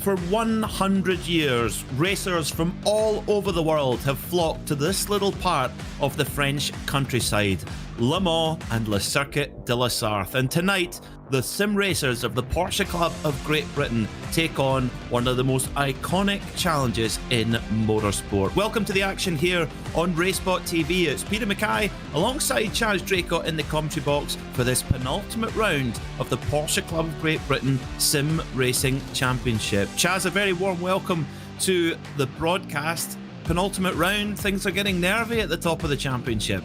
For 100 years, racers from all over the world have flocked to this little part of the French countryside, Le Mans and Le Circuit de la Sarthe. And tonight, the sim racers of the Porsche Club of Great Britain take on one of the most iconic challenges in motorsport. Welcome to the action here on RaceSpotTV. It's Peter Mackay alongside Chaz Draycott in the commentary box for this penultimate round of the Porsche Club of Great Britain Sim Racing Championship. Chaz, a very warm welcome to the broadcast. Penultimate round, things are getting nervy at the top of the championship.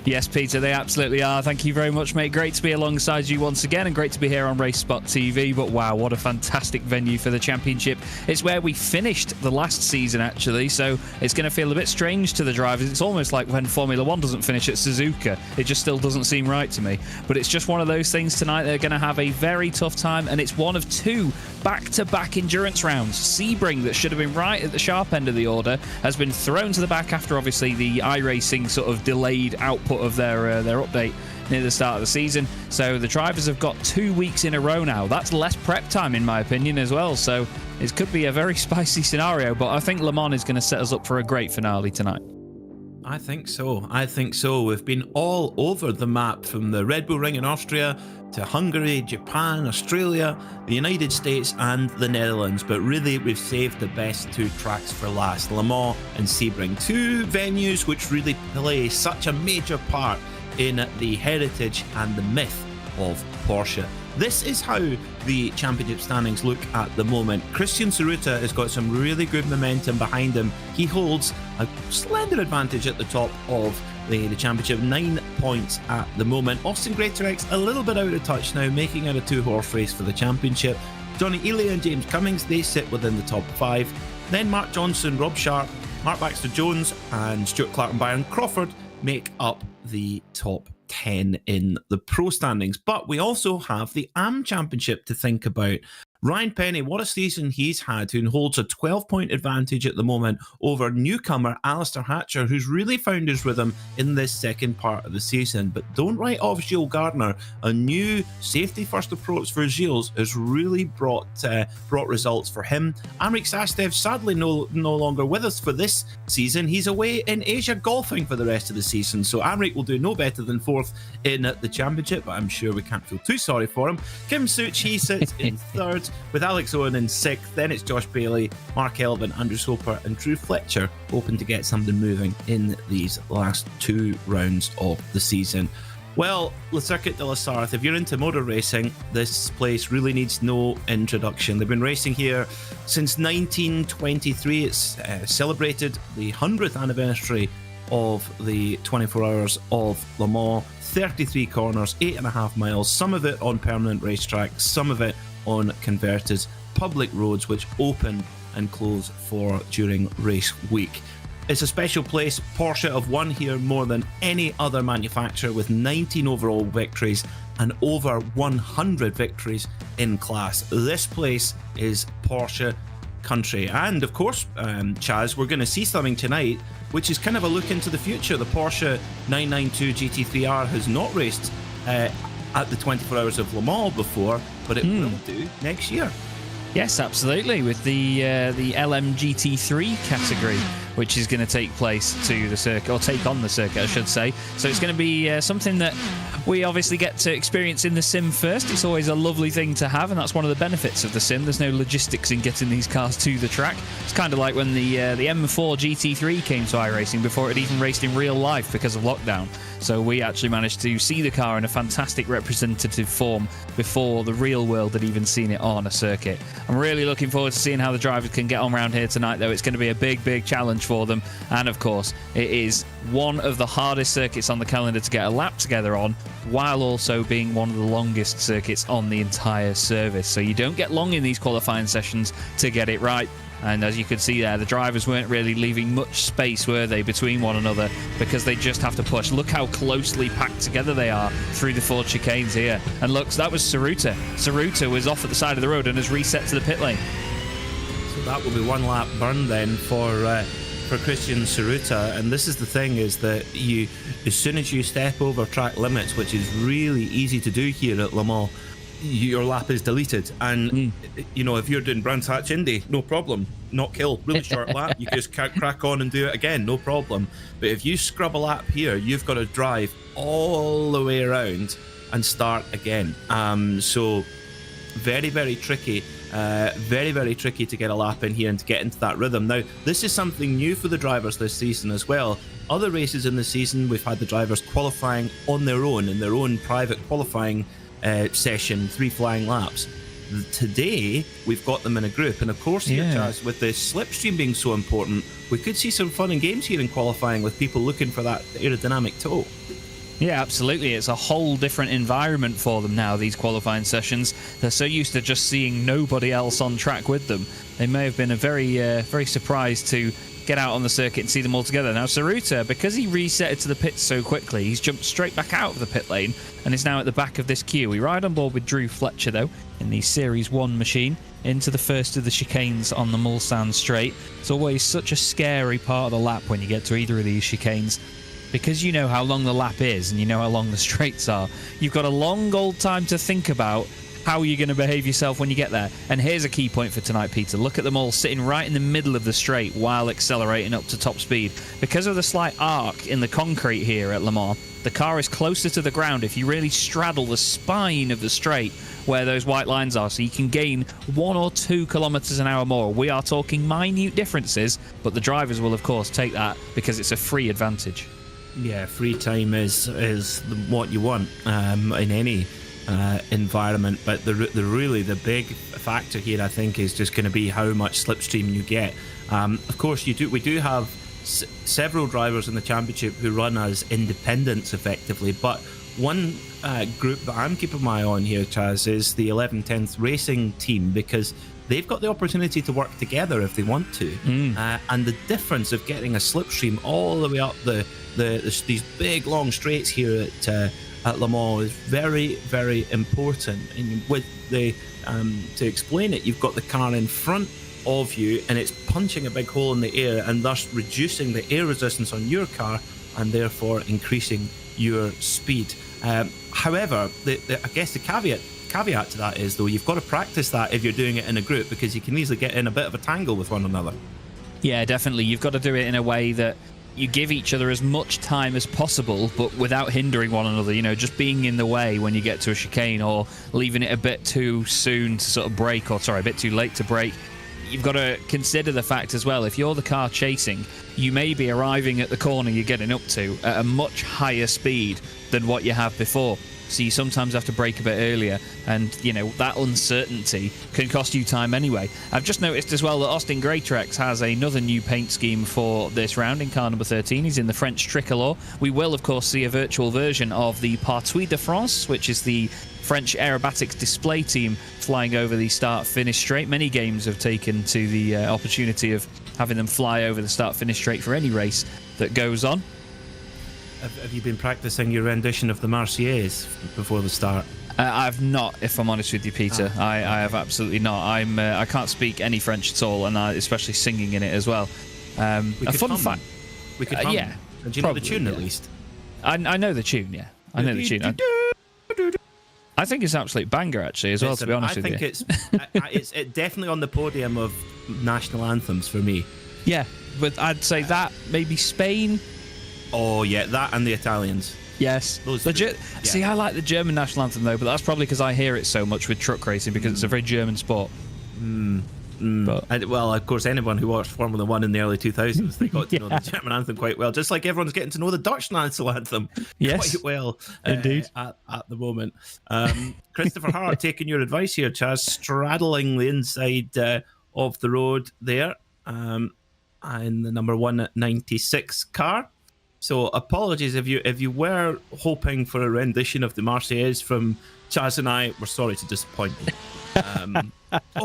Yes, Peter, they absolutely are. Thank you very much, mate. Great to be alongside you once again and great to be here on RaceSpotTV. But wow, what a fantastic venue for the championship. It's where we finished the last season, actually, so it's going to feel a bit strange to the drivers. It's almost like when Formula 1 doesn't finish at Suzuka. It just still doesn't seem right to me. But it's just one of those things tonight. They're going to have a very tough time, and it's one of two back-to-back endurance rounds. Sebring, that should have been right at the sharp end of the order, has been thrown to the back after, obviously, the iRacing sort of delayed output of their update near the start of the season. So the drivers have got 2 weeks in a row now. That's less prep time, in my opinion, as well. So it could be a very spicy scenario, but I think Le Mans is going to set us up for a great finale tonight. I think so. We've been all over the map, from the Red Bull Ring in Austria to Hungary, Japan, Australia, the United States and the Netherlands. But really, we've saved the best two tracks for last, Le Mans and Sebring. Two venues which really play such a major part in the heritage and the myth of Porsche. This is how the championship standings look at the moment. Christian Tsuruta has got some really good momentum behind him. He holds a slender advantage at the top of the championship, 9 points at the moment. Austin Greatorex a little bit out of touch now, making it a two-horse race for the championship. Johnny Ely and James Cummings, they sit within the top 5. Then Mark Johnson, Rob Sharp, Mark Baxter-Jones and Stuart Clark and Byron Crawford make up the top 10 in the pro standings. But we also have the AM Championship to think about. Ryan Penny, what a season he's had, who holds a 12-point advantage at the moment over newcomer Alistair Hatcher, who's really found his rhythm in this second part of the season. But don't write off Gilles Gardner. A new safety-first approach for Gilles has really brought results for him. Amrik Sastev sadly no longer with us for this season. He's away in Asia golfing for the rest of the season, so Amrik will do no better than 4th in the championship, but I'm sure we can't feel too sorry for him. Kim Such, he sits in 3rd, with Alex Owen in 6th. Then it's Josh Bailey, Mark Elvin, Andrew Soper and Drew Fletcher, hoping to get something moving in these last 2 rounds of the season. Well, Le Circuit de la Sarthe, if you're into motor racing, this place really needs no introduction. They've been racing here since 1923. It's celebrated the 100th anniversary of the 24 hours of Le Mans. 33 corners, 8.5 miles, some of it on permanent racetrack, some of it on converted public roads which open and close for during race week. It's a special place. Porsche have won here more than any other manufacturer, with 19 overall victories and over 100 victories in class. This place is Porsche country. And of course, Chaz, we're going to see something tonight which is kind of a look into the future. The Porsche 992 GT3R has not raced at the 24 Hours of Le Mans before, but it will do next year. Yes, absolutely, with the LMGT3 category, which is going to take place to the circuit, or take on the circuit, I should say. So it's going to be something that we obviously get to experience in the sim first. It's always a lovely thing to have, and that's one of the benefits of the sim. There's no logistics in getting these cars to the track. It's kind of like when the M4 GT3 came to iRacing before it even raced in real life because of lockdown. So we actually managed to see the car in a fantastic representative form before the real world had even seen it on a circuit. I'm really looking forward to seeing how the drivers can get on around here tonight, though. It's going to be a big, big challenge for them. And of course, it is one of the hardest circuits on the calendar to get a lap together on, while also being one of the longest circuits on the entire service. So you don't get long in these qualifying sessions to get it right. And as you could see there, the drivers weren't really leaving much space, were they, between one another, because they just have to push. Look how closely packed together they are through the 4 chicanes here. And look, that was Tsuruta. Tsuruta was off at the side of the road and has reset to the pit lane. So that will be 1 lap burn then for Christian Tsuruta. And this is the thing, is that as soon as you step over track limits, which is really easy to do here at Le Mans, your lap is deleted. And you know, if you're doing Brands Hatch Indy, no problem, not kill, really short lap, you just crack on and do it again, no problem. But if you scrub a lap here, you've got to drive all the way around and start again. So very, very tricky. Very tricky to get a lap in here and to get into that rhythm. Now, this is something new for the drivers this season as well. Other races in the season, we've had the drivers qualifying on their own, in their own private qualifying session, 3 flying laps. Today, we've got them in a group. And of course, here, Chaz, with the slipstream being so important, we could see some fun and games here in qualifying with people looking for that aerodynamic toe. Yeah, absolutely. It's a whole different environment for them now, these qualifying sessions. They're so used to just seeing nobody else on track with them. They may have been very surprised to get out on the circuit and see them all together. Now, Tsuruta, because he reset it to the pits so quickly, he's jumped straight back out of the pit lane and is now at the back of this queue. We ride on board with Drew Fletcher, though, in the Series 1 machine, into the first of the chicanes on the Mulsanne straight. It's always such a scary part of the lap when you get to either of these chicanes, because you know how long the lap is and you know how long the straights are. You've got a long old time to think about how you're going to behave yourself when you get there. And here's a key point for tonight, Peter. Look at them all sitting right in the middle of the straight while accelerating up to top speed. Because of the slight arc in the concrete here at Le Mans, the car is closer to the ground if you really straddle the spine of the straight where those white lines are, so you can gain 1 or 2 kilometers an hour more. We are talking minute differences, but the drivers will, of course, take that because it's a free advantage. Yeah, free time is what you want in any environment, but the big factor here, I think, is just going to be how much slipstream you get. Of course, we do have several drivers in the championship who run as independents effectively, but one group that I'm keeping my eye on here, Chaz, is the 11/10th Racing team, because they've got the opportunity to work together if they want to, and the difference of getting a slipstream all the way up these big long straights here at Le Mans is very, very important. And with the to explain it, you've got the car in front of you and it's punching a big hole in the air and thus reducing the air resistance on your car and therefore increasing your speed. However, I guess the caveat to that is, though, you've got to practice that if you're doing it in a group, because you can easily get in a bit of a tangle with one another. Yeah, definitely. You've got to do it in a way that you give each other as much time as possible, but without hindering one another. You know, just being in the way when you get to a chicane, or leaving it a bit too soon to sort of brake, or sorry, a bit too late to brake. You've got to consider the fact as well, if you're the car chasing, you may be arriving at the corner you're getting up to at a much higher speed than what you have before. So you sometimes have to brake a bit earlier, and you know that uncertainty can cost you time anyway. I've just noticed as well that Austin Greatrex has another new paint scheme for this round in car number 13. He's in the French tricolor. We will, of course, see a virtual version of the Partout de France, which is the French aerobatics display team flying over the start-finish straight. Many games have taken to the opportunity of having them fly over the start-finish straight for any race that goes on. Have you been practicing your rendition of the Marseillaise before the start? I've not, if I'm honest with you, Peter. I have absolutely not. I can't speak any French at all, and especially singing in it as well. A fun fact. We could hum. Yeah. And do you know the tune at least? I know the tune, yeah. I know the tune. I think it's an absolute banger, actually, as well, to be honest with you. I think it's definitely on the podium of national anthems for me. Yeah, but I'd say that, maybe Spain. Oh, yeah, that and the Italians. Yes. See, I like the German national anthem, though, but that's probably because I hear it so much with truck racing, because it's a very German sport. But well, of course, anyone who watched Formula 1 in the early 2000s, they got to know the German anthem quite well, just like everyone's getting to know the Dutch national anthem quite well. Indeed. At the moment. Christopher Hart, taking your advice here, Chaz, straddling the inside of the road there in the number 196 car. So apologies if you were hoping for a rendition of the Marseillaise from Chaz and I. We're sorry to disappoint you.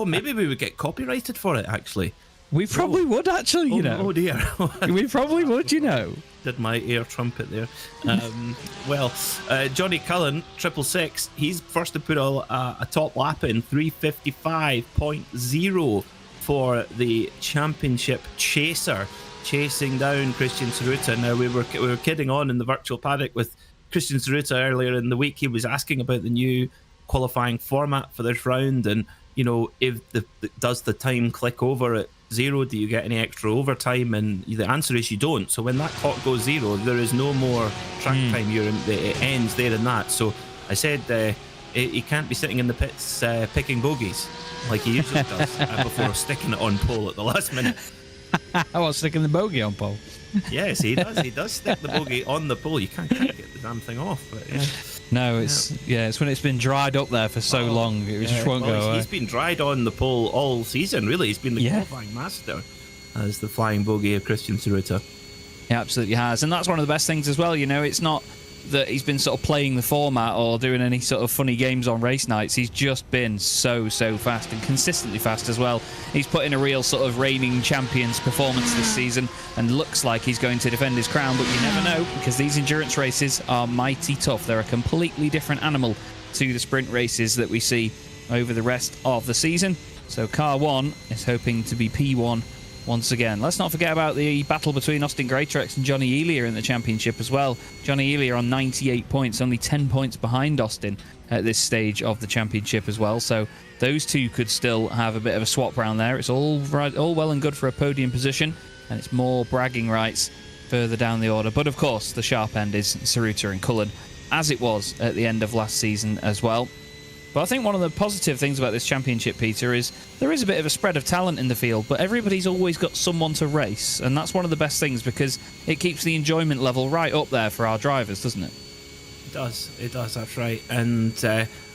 Maybe we would get copyrighted for it, actually. We probably would, actually, you know. Oh, dear. We probably would, you know. Did my air trumpet there. Johnny Cullen, 666, he's first to put a top lap in, 3:55.0 for the championship chaser, chasing down Christian Tsuruta. Now, we were kidding on in the virtual paddock with Christian Tsuruta earlier in the week. He was asking about the new qualifying format for this round, and if does the time click over at 0, do you get any extra overtime? And the answer is you don't. So when that clock goes 0, there is no more track time. It ends there and that. So I said he can't be sitting in the pits picking bogeys like he usually does before sticking it on pole at the last minute. I was sticking the bogey on pole. Yes, he does. He does stick the bogey on the pole. You can't get the damn thing off. But yeah. No, it's when it's been dried up there for so long, it just won't go away. He's been dried on the pole all season, really. He's been the qualifying master as the flying bogey of Christian Tsuruta. He absolutely has. And that's one of the best things as well. It's not that he's been sort of playing the format or doing any sort of funny games on race nights. He's just been so fast and consistently fast as well. He's put in a real sort of reigning champions performance this season and looks like he's going to defend his crown, but you never know, because these endurance races are mighty tough. They're a completely different animal to the sprint races that we see over the rest of the season. So car 1 is hoping to be P1 once again. Let's not forget about the battle between Austin Greatrex and Johnny Elia in the championship as well. Johnny Elia on 98 points, only 10 points behind Austin at this stage of the championship as well. So those two could still have a bit of a swap round there. It's all well and good for a podium position, and it's more bragging rights further down the order. But of course, the sharp end is Tsuruta and Cullen, as it was at the end of last season as well. But I think one of the positive things about this championship, Peter, is there is a bit of a spread of talent in the field, but everybody's always got someone to race, and that's one of the best things because it keeps the enjoyment level right up there for our drivers, doesn't it? It does, that's right. And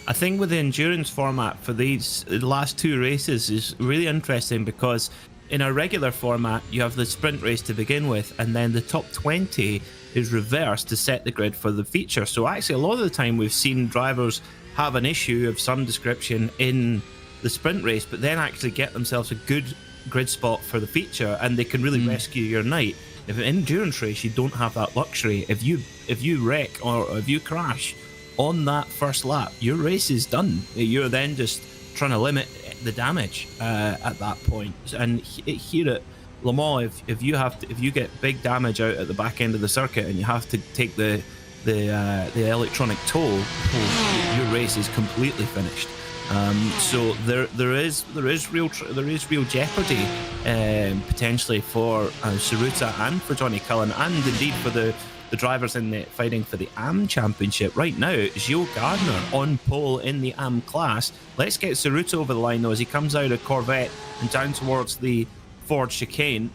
I think with the endurance format for the last 2 races is really interesting because in a regular format, you have the sprint race to begin with, and then the top 20 is reversed to set the grid for the feature. So actually, a lot of the time we've seen drivers have an issue of some description in the sprint race, but then actually get themselves a good grid spot for the feature, and they can really rescue your night. If in an endurance race you don't have that luxury, if you wreck or if you crash on that first lap, your race is done. You're then just trying to limit the damage at that point. And here at Le Mans, if you get big damage out at the back end of the circuit and you have to take the electronic toll, your race is completely finished. So there is real jeopardy potentially for Tsuruta and for Johnny Cullen, and indeed for the drivers fighting for the AM Championship. Right now, Gio Gardner on pole in the AM class. Let's get Tsuruta over the line though as he comes out of Corvette and down towards the Ford chicane.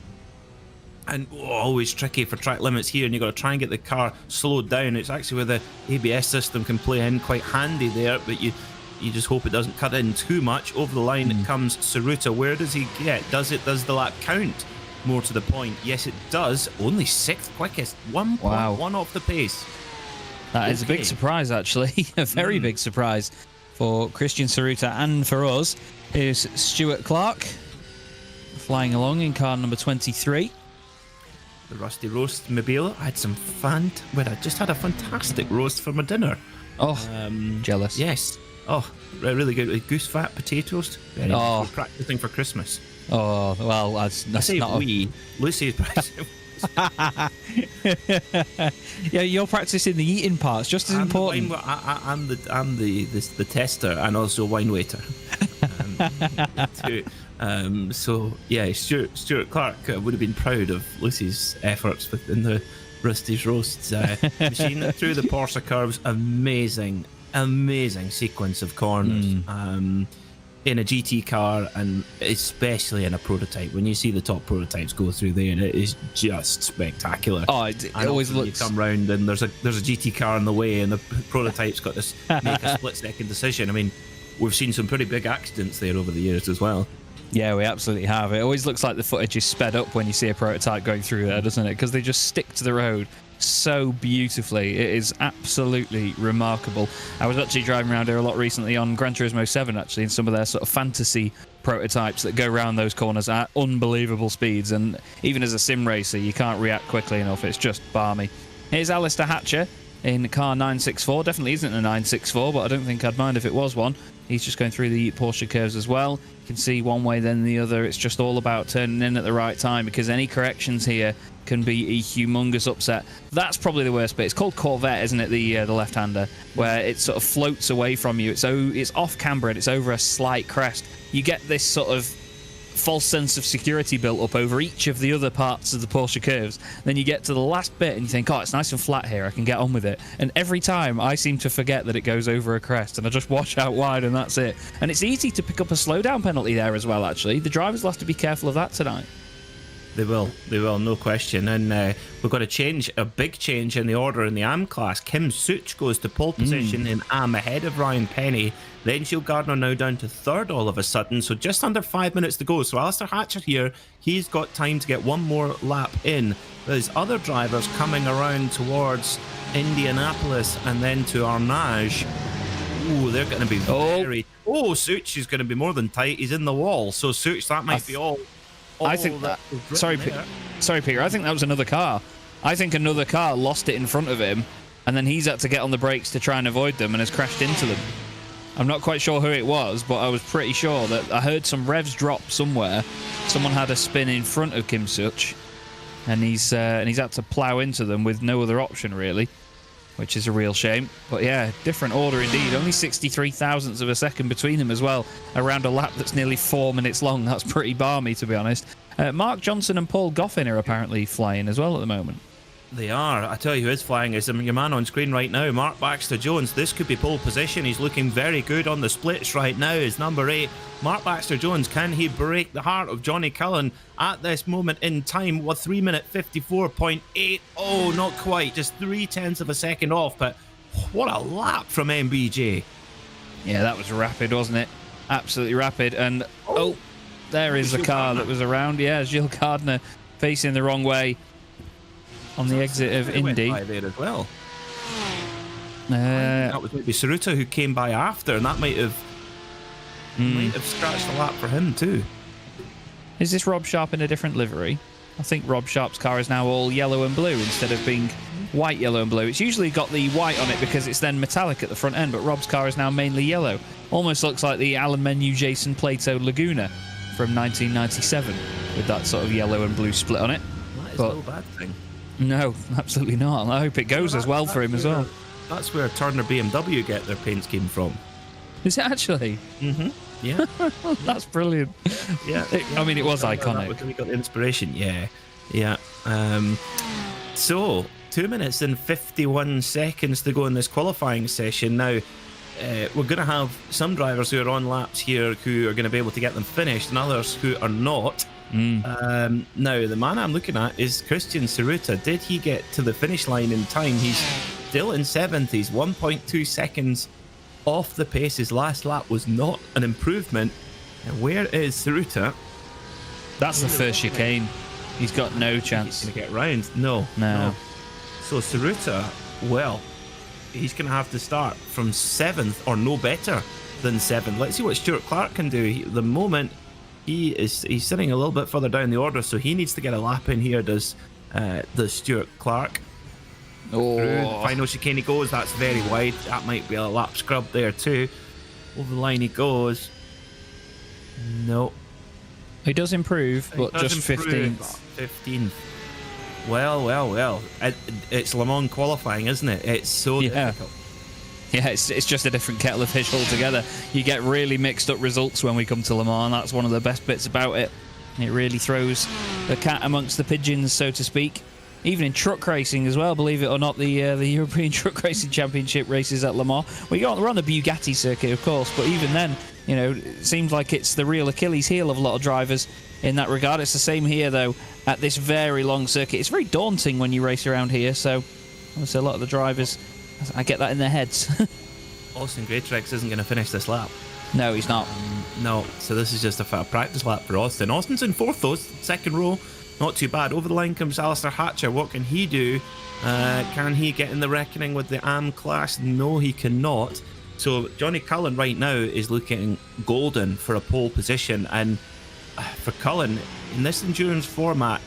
And always tricky for track limits here, and you've got to try and get the car slowed down. It's actually where the ABS system can play in quite handy there, but you just hope it doesn't cut in too much. Over the line it comes Tsuruta. Where does he get? Does the lap count? More to the point, yes it does. Only 6th quickest, 1.1 off the pace. That is a big surprise, actually. A very big surprise for Christian Tsuruta and for us. Here's Stuart Clark flying along in car number 23. The Rusty Roast Mobile. I just had a fantastic roast for my dinner. Oh, jealous. Yes. Oh, really good. With goose fat potatoes. We're practicing for Christmas. Oh, well, that's not... Lucy's practicing. Yeah, you're practicing the eating parts, just as important. I'm the tester and also wine waiter. Too. So yeah, Stuart Clark would have been proud of Lucy's efforts within the Rusty's roasts machine through the Porsche curves. Amazing sequence of corners in a GT car, and especially in a prototype. When you see the top prototypes go through there, it is just spectacular. Oh, it always looks. You come round and there's a GT car in the way, and the prototype's got to make a split-second decision. I mean, we've seen some pretty big accidents there over the years as well. Yeah, we absolutely have. It always looks like the footage is sped up when you see a prototype going through there, doesn't it? Because they just stick to the road so beautifully. It is absolutely remarkable. I was actually driving around here a lot recently on Gran Turismo 7, actually, in some of their sort of fantasy prototypes that go around those corners at unbelievable speeds. And even as a sim racer, you can't react quickly enough. It's just balmy. Here's Alistair Hatcher in car 964. Definitely isn't a 964, but I don't think I'd mind if it was one. He's just going through the Porsche curves as well. You can see one way then the other. It's just all about turning in at the right time, because any corrections here can be a humongous upset. That's probably the worst bit. It's called Corvette, isn't it? The left-hander, where it sort of floats away from you. It's off camber and it's over a slight crest. You get this sort of false sense of security built up over each of the other parts of the Porsche curves. Then you get to the last bit and you think, oh, it's nice and flat here, I can get on with it. And every time I seem to forget that it goes over a crest, and I just wash out wide and that's it. And it's easy to pick up a slowdown penalty there as well, actually. The drivers will have to be careful of that tonight. They will, no question. And we've got a big change in the order in the AM class. Kim Such goes to pole position in AM ahead of Ryan Penny. Then Gilles Gardner now down to third all of a sudden. So just under 5 minutes to go. So Alistair Hatcher here, he's got time to get one more lap in. There's other drivers coming around towards Indianapolis and then to Arnage. Ooh, they're going to be very... Oh, Such is going to be more than tight. He's in the wall. So Such, that might be all... I think that... Sorry, Peter. I think that was another car. I think another car lost it in front of him, and then he's had to get on the brakes to try and avoid them and has crashed into them. I'm not quite sure who it was, but I was pretty sure that I heard some revs drop somewhere. Someone had a spin in front of Kim Such, and he's had to plough into them with no other option, really, which is a real shame. But yeah, different order indeed. Only 63 thousandths of a second between them as well, around a lap that's nearly 4 minutes long. That's pretty balmy, to be honest. Mark Johnson and Paul Goffin are apparently flying as well at the moment. They are. I tell you who is flying is your man on screen right now, Mark Baxter-Jones. This could be pole position. He's looking very good on the splits right now. Is number 8. Mark Baxter-Jones, can he break the heart of Johnny Cullen at this moment in time? With 3 minute 54.8. Oh, not quite. Just 0.3 of a second off. But what a lap from MBJ. Yeah, that was rapid, wasn't it? Absolutely rapid. And there is the car that was around. Yeah, Gilles Gardner facing the wrong way on the exit of Indy. By there as well. That was maybe Saruta who came by after, and that might have scratched a lap for him too. Is this Rob Sharp in a different livery? I think Rob Sharp's car is now all yellow and blue instead of being white, yellow and blue. It's usually got the white on it because it's then metallic at the front end, but Rob's car is now mainly yellow. Almost looks like the Alan Menu Jason Plato Laguna from 1997 with that sort of yellow and blue split on it. That is no bad thing. No, absolutely not. I hope it goes as well for him as well. That's where Turner BMW get their paint scheme from. Is it actually? Mm-hmm. Yeah. That's brilliant. Yeah. I mean, it was iconic. We got the inspiration. Yeah. Yeah. So, 2 minutes and 51 seconds to go in this qualifying session. Now, we're going to have some drivers who are on laps here who are going to be able to get them finished, and others who are not. Now, the man I'm looking at is Christian Saruta. Did he get to the finish line in time? He's still in 7th. He's 1.2 seconds off the pace. His last lap was not an improvement. And where is Saruta? That's the first chicane. He's got no chance. He's going to get round. No. So Saruta, well, he's going to have to start from 7th or no better than 7th. Let's see what Stuart Clark can do. The moment he's sitting a little bit further down the order, so he needs to get a lap in here. Does Stuart Clark? Through the final chicane he goes. That's very wide. That might be a lap scrub there too. Over the line he goes. No. He does improve, but just 15th. 15th. Well. It's Le Mans qualifying, isn't it? It's so difficult. Yeah, it's just a different kettle of fish altogether. You get really mixed up results when we come to Le Mans. That's one of the best bits about it. It really throws the cat amongst the pigeons, so to speak. Even in truck racing as well, believe it or not, the European Truck Racing Championship races at Le Mans. We're on the Bugatti circuit, of course, but even then, you know, it seems like it's the real Achilles heel of a lot of drivers in that regard. It's the same here, though, at this very long circuit. It's very daunting when you race around here, so obviously a lot of the drivers, I get that in their heads. Austin Greatrex isn't going to finish this lap. No, he's not. No, so this is just a practice lap for Austin. Austin's in 4th, though, second row. Not too bad. Over the line comes Alistair Hatcher. What can he do? Can he get in the reckoning with the AM class? No, he cannot. So Johnny Cullen right now is looking golden for a pole position. And for Cullen, in this endurance format,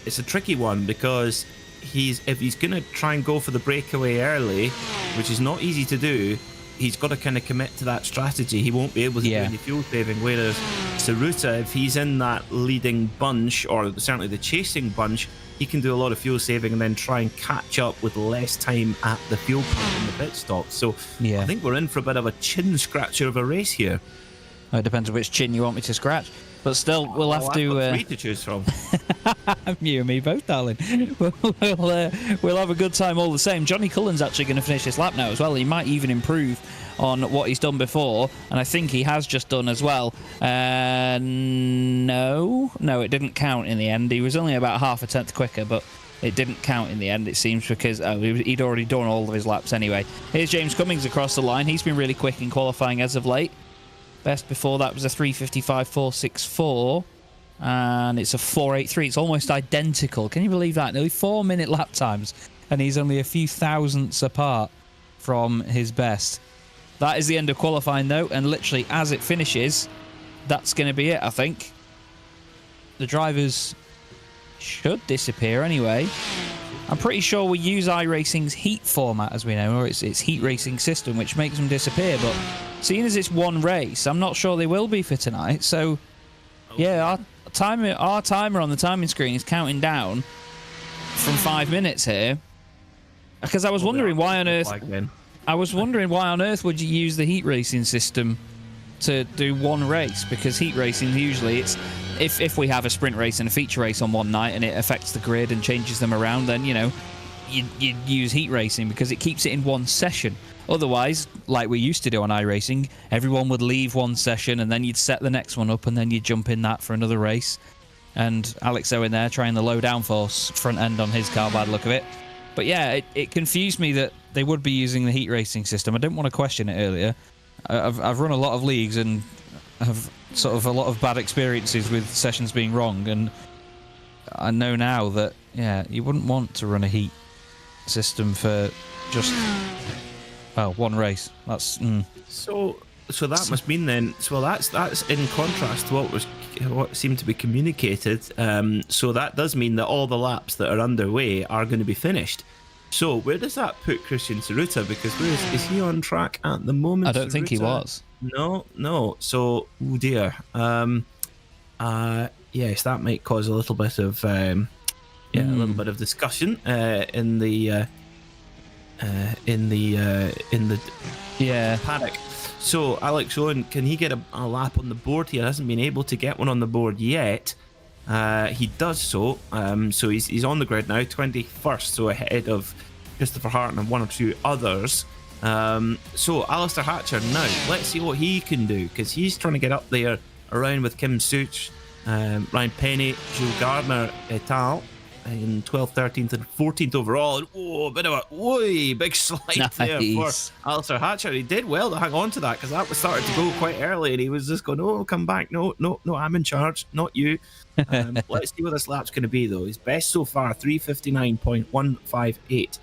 it's a tricky one because if he's going to try and go for the breakaway early, which is not easy to do, he's got to kind of commit to that strategy. He won't be able to do any fuel saving. Whereas Tsuruta, if he's in that leading bunch, or certainly the chasing bunch, he can do a lot of fuel saving and then try and catch up with less time at the fuel pump in the pit stop. So I think we're in for a bit of a chin scratcher of a race here. Well, it depends on which chin you want me to scratch. But still, we'll have to... I've got 3 to choose from. You and me both, darling. We'll have a good time all the same. Johnny Cullen's actually going to finish this lap now as well. He might even improve on what he's done before, and I think he has just done as well. No, it didn't count in the end. He was only about half a tenth quicker, but it didn't count in the end, it seems, because he'd already done all of his laps anyway. Here's James Cummings across the line. He's been really quick in qualifying as of late. Best before that was a 3:55.464, and it's a 4:83. It's almost identical. Can you believe that? Nearly 4-minute lap times, and he's only a few thousandths apart from his best. That is the end of qualifying, though, and literally as it finishes, that's going to be it, I think. The drivers should disappear anyway. I'm pretty sure we use iRacing's heat format, as we know, or its heat racing system, which makes them disappear, but seeing as it's one race, I'm not sure they will be for tonight. So, yeah, our timer on the timing screen is counting down from 5 minutes here. Because I was wondering why on earth... would you use the heat racing system to do one race? Because heat racing, usually, it's... If we have a sprint race and a feature race on one night and it affects the grid and changes them around, then, you know, you'd use heat racing because it keeps it in one session. Otherwise, like we used to do on iRacing, everyone would leave one session and then you'd set the next one up and then you'd jump in that for another race. And Alex Owen there trying the low downforce front end on his car by the look of it. But yeah, it confused me that they would be using the heat racing system. I didn't want to question it earlier. I've run a lot of leagues and have sort of a lot of bad experiences with sessions being wrong, and I know now that, yeah, you wouldn't want to run a heat system for just, well, one race. That's... So that must mean then, that's in contrast to what seemed to be communicated. So that does mean that all the laps that are underway are going to be finished. So where does that put Christian Tsuruta? Because is he on track at the moment? I don't think he was. No. So, oh dear. Yes, that might cause a little bit of a little bit of discussion in the paddock. So Alex Owen, can he get a lap on the board? He hasn't been able to get one on the board yet. He does so. So he's on the grid now, 21st, so ahead of Christopher Hart and one or two others. So Alistair Hatcher now, let's see what he can do, because he's trying to get up there around with Kim Such, Ryan Penny, Jules Gardner et al. In 12th, 13th and 14th overall. Oh, a bit of a big slide there for Alistair Hatcher. He did well to hang on to that, because that was starting to go quite early and he was just going, oh, come back, no, I'm in charge, not you. Let's see what this lap's going to be though. His best so far, 3:59.158,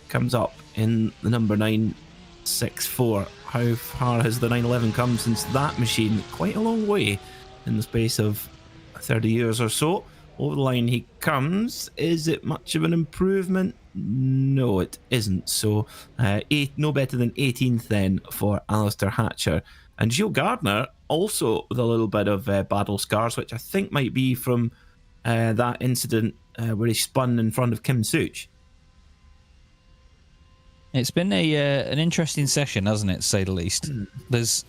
comes up in the number 964. How far has the 911 come since that machine? Quite a long way in the space of 30 years or so. Over the line he comes. Is it much of an improvement? No, it isn't. So no better than 18th then for Alistair Hatcher. And Gilles Gardner also with a little bit of battle scars, which I think might be from that incident where he spun in front of Kim Such. It's been an interesting session, hasn't it, to say the least? There's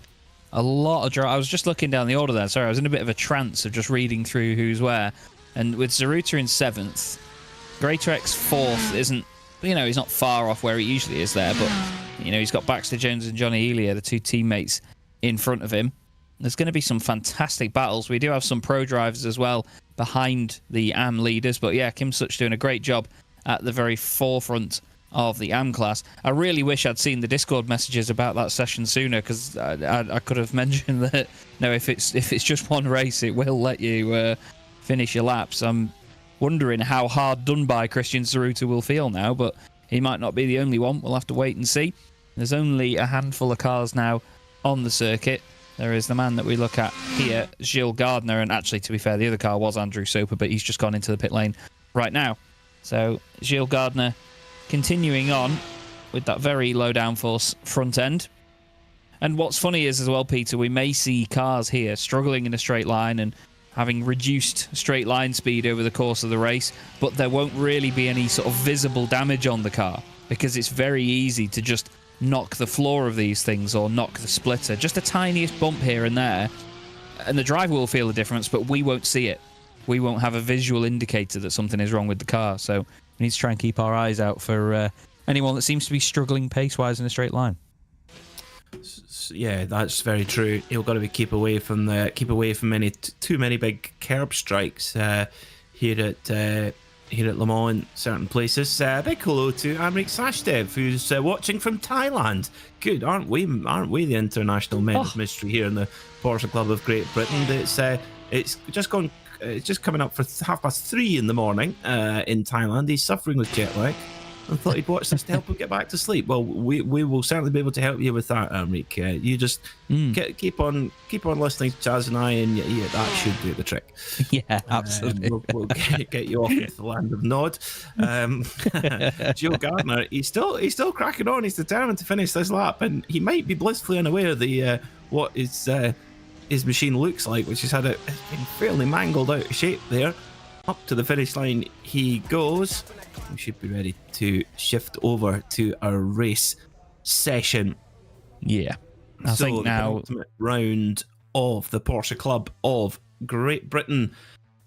a lot of I was just looking down the order there. Sorry, I was in a bit of a trance of just reading through who's where. And with Tsuruta in 7th, Greater X 4th isn't, he's not far off where he usually is there, but, he's got Baxter Jones and Johnny Elia, the two teammates, in front of him. There's going to be some fantastic battles. We do have some pro drivers as well behind the AM leaders, but yeah, Kim Such doing a great job at the very forefront of the AM class. I really wish I'd seen the Discord messages about that session sooner, because I could have mentioned that, if it's just one race, it will let you... finish your laps. I'm wondering how hard done by Christian Tsuruta will feel now, but he might not be the only one. We'll have to wait and see. There's only a handful of cars now on the circuit. There is the man that we look at here, Gilles Gardner, and actually, to be fair, the other car was Andrew Soper, but he's just gone into the pit lane right now. So Gilles Gardner continuing on with that very low downforce front end. And what's funny is as well, Peter, we may see cars here struggling in a straight line and having reduced straight line speed over the course of the race, but there won't really be any sort of visible damage on the car because it's very easy to just knock the floor of these things or knock the splitter. Just a tiniest bump here and there, and the driver will feel the difference, but we won't see it. We won't have a visual indicator that something is wrong with the car, so we need to try and keep our eyes out for anyone that seems to be struggling pace-wise in a straight line. Yeah, that's very true. You've got to keep away from too many big curb strikes here at Le Mans in certain places. Big hello to Amrik Sashdev, who's watching from Thailand. Good, aren't we? Aren't we the international men of mystery here in the Porsche Club of Great Britain? It's just gone. It's just coming up for 3:30 in the morning in Thailand. He's suffering with jet lag. I thought he'd watch this to help him get back to sleep. Well, we will certainly be able to help you with that, Amrik. You just keep on listening to Chaz and I, and that should do the trick. Yeah, absolutely. We'll get you off into the land of Nod. Gilles Gardner, he's still cracking on. He's determined to finish this lap, and he might be blissfully unaware the what his machine looks like, which has it's been fairly mangled out of shape there. Up to the finish line he goes. We should be ready to shift over to our race session. Yeah. I think now, the penultimate round of the Porsche Club of Great Britain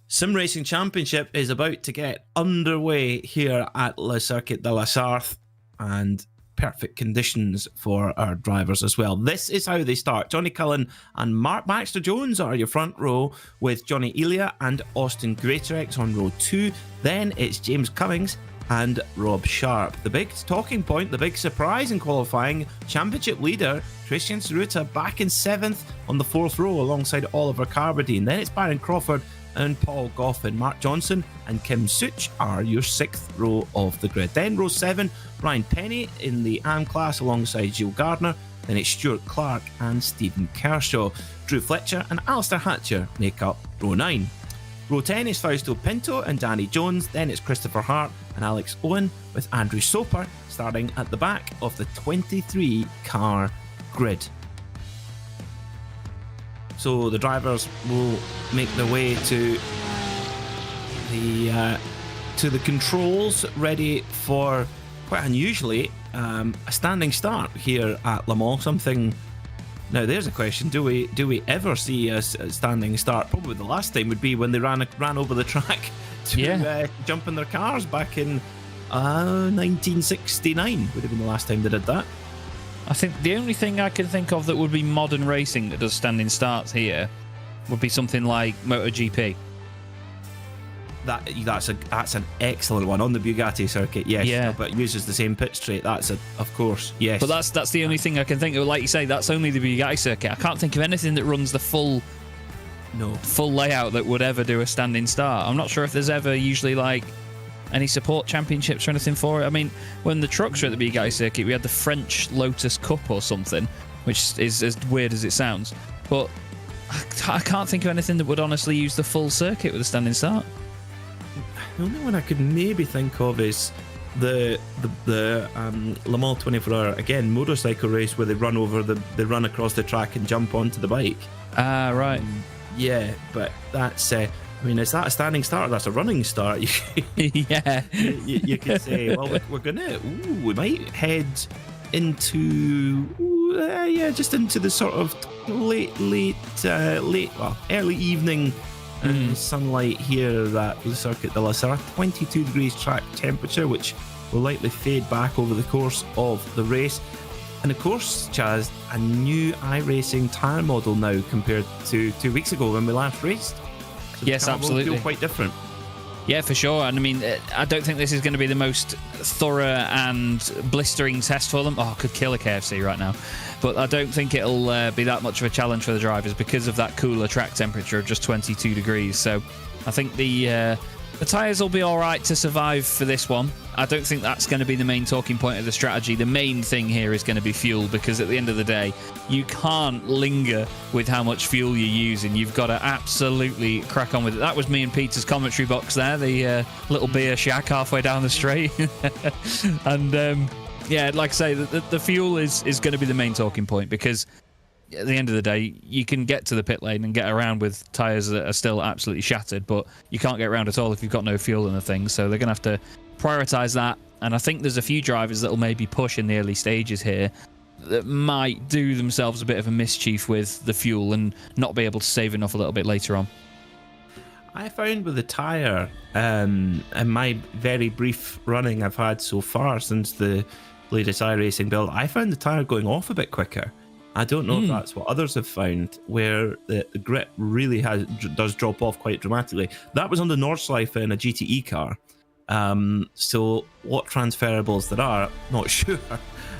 Sim Racing Championship is about to get underway here at Le Circuit de la Sarthe, and perfect conditions for our drivers as well. This is how they start. Johnny Cullen and Mark Baxter Jones are your front row, with Johnny Elia and Austin Greatorex on row 2. Then it's James Cummings and Rob Sharp. The big talking point, the big surprise in qualifying, championship leader Christian Tsuruta back in 7th on the 4th row alongside Oliver Carbadine. Then it's Baron Crawford and Paul Goffin. Mark Johnson and Kim Such are your 6th row of the grid. Then row 7, Ryan Penny in the AM class alongside Gilles Gardner. Then it's Stuart Clark and Stephen Kershaw. Drew Fletcher and Alistair Hatcher make up row 9. Row 10 is Fausto Pinto and Danny Jones. Then it's Christopher Hart and Alex Owen, with Andrew Soper starting at the back of the 23 car grid. So the drivers will make their way to the controls, ready for quite unusually a standing start here at Le Mans. Something. Now there's a question: Do we ever see a standing start? Probably the last time would be when they ran over the track to jump in their cars back in 1969. Would have been the last time they did that. I think the only thing I can think of that would be modern racing that does standing starts here would be something like MotoGP. That's an excellent one on the Bugatti circuit. Yes, yeah, but it uses the same pit straight. Of course, yes. But that's the only thing I can think of. Like you say, that's only the Bugatti circuit. I can't think of anything that runs the full layout that would ever do a standing start. I'm not sure if there's ever usually like any support championships or anything for it. I mean, when the trucks were at the Bugatti circuit, we had the French Lotus Cup or something, which is as weird as it sounds. But I can't think of anything that would honestly use the full circuit with a standing start. The only one I could maybe think of is the Le Mans 24-hour again motorcycle race where they run across the track and jump onto the bike. Ah, right. Yeah, but that's. I mean, is that a standing start or that's a running start? Yeah. You could say, well, we might head into, just into the sort of early evening sunlight here at the Circuit de la Sarthe. 22 degrees track temperature, which will likely fade back over the course of the race. And of course, Chaz, a new iRacing tyre model now compared to 2 weeks ago when we last raced. So yes, absolutely. Will feel quite different. Yeah, for sure. And I mean, I don't think this is going to be the most thorough and blistering test for them. Oh, I could kill a KFC right now. But I don't think it'll be that much of a challenge for the drivers because of that cooler track temperature of just 22 degrees. So I think the The tyres will be all right to survive for this one. I don't think that's going to be the main talking point of the strategy. The main thing here is going to be fuel, because at the end of the day, you can't linger with how much fuel you're using. You've got to absolutely crack on with it. That was me and Peter's commentary box there, the little beer shack halfway down the straight. And yeah, like I say, the fuel is going to be the main talking point, because at the end of the day, you can get to the pit lane and get around with tyres that are still absolutely shattered, but you can't get around at all if you've got no fuel in the thing. So they're going to have to prioritise that. And I think there's a few drivers that will maybe push in the early stages here that might do themselves a bit of a mischief with the fuel and not be able to save enough a little bit later on. I found with the tyre, in my very brief running I've had so far since the latest iRacing build, I found the tyre going off a bit quicker. I don't know if that's what others have found, where the grip really does drop off quite dramatically. That was on the Nordschleife in a GTE car. So what transferables there are, not sure.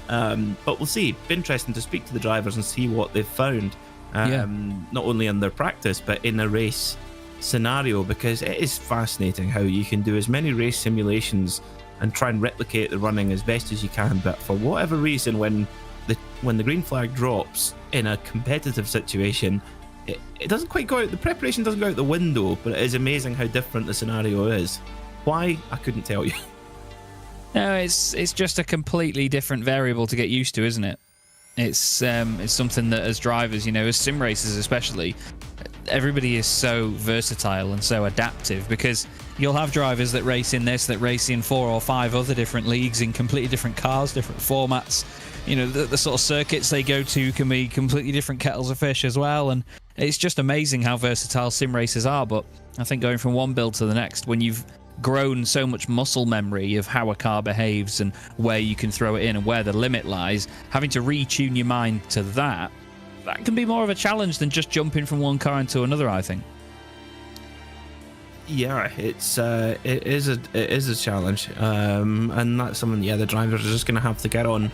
But we'll see. Be interesting to speak to the drivers and see what they've found. Not only in their practice, but in a race scenario, because it is fascinating how you can do as many race simulations and try and replicate the running as best as you can. But for whatever reason, when the green flag drops in a competitive situation, it doesn't quite go out. The preparation doesn't go out the window, but it is amazing how different the scenario is. Why? I couldn't tell you. No, it's just a completely different variable to get used to, isn't it? It's something that as drivers, you know, as sim racers especially, everybody is so versatile and so adaptive, because you'll have drivers that race in this, that race in 4 or 5 other different leagues in completely different cars, different formats. You know, the sort of circuits they go to can be completely different kettles of fish as well, and it's just amazing how versatile sim racers are. But I think going from one build to the next, when you've grown so much muscle memory of how a car behaves and where you can throw it in and where the limit lies, having to retune your mind to that can be more of a challenge than just jumping from one car into another, I think. Yeah, it is a challenge, and that's something the drivers are just going to have to get on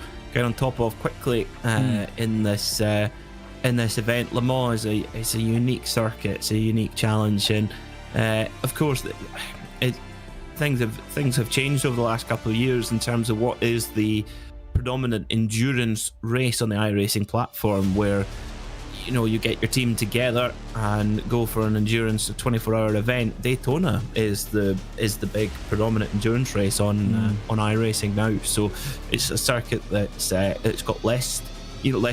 top of quickly in this event. Le Mans is a unique circuit, it's a unique challenge, and of course things have changed over the last couple of years in terms of what is the predominant endurance race on the iRacing platform, where you know you get your team together and go for an endurance 24-hour event. Daytona is the big predominant endurance race on iRacing now, so it's a circuit that's it's got less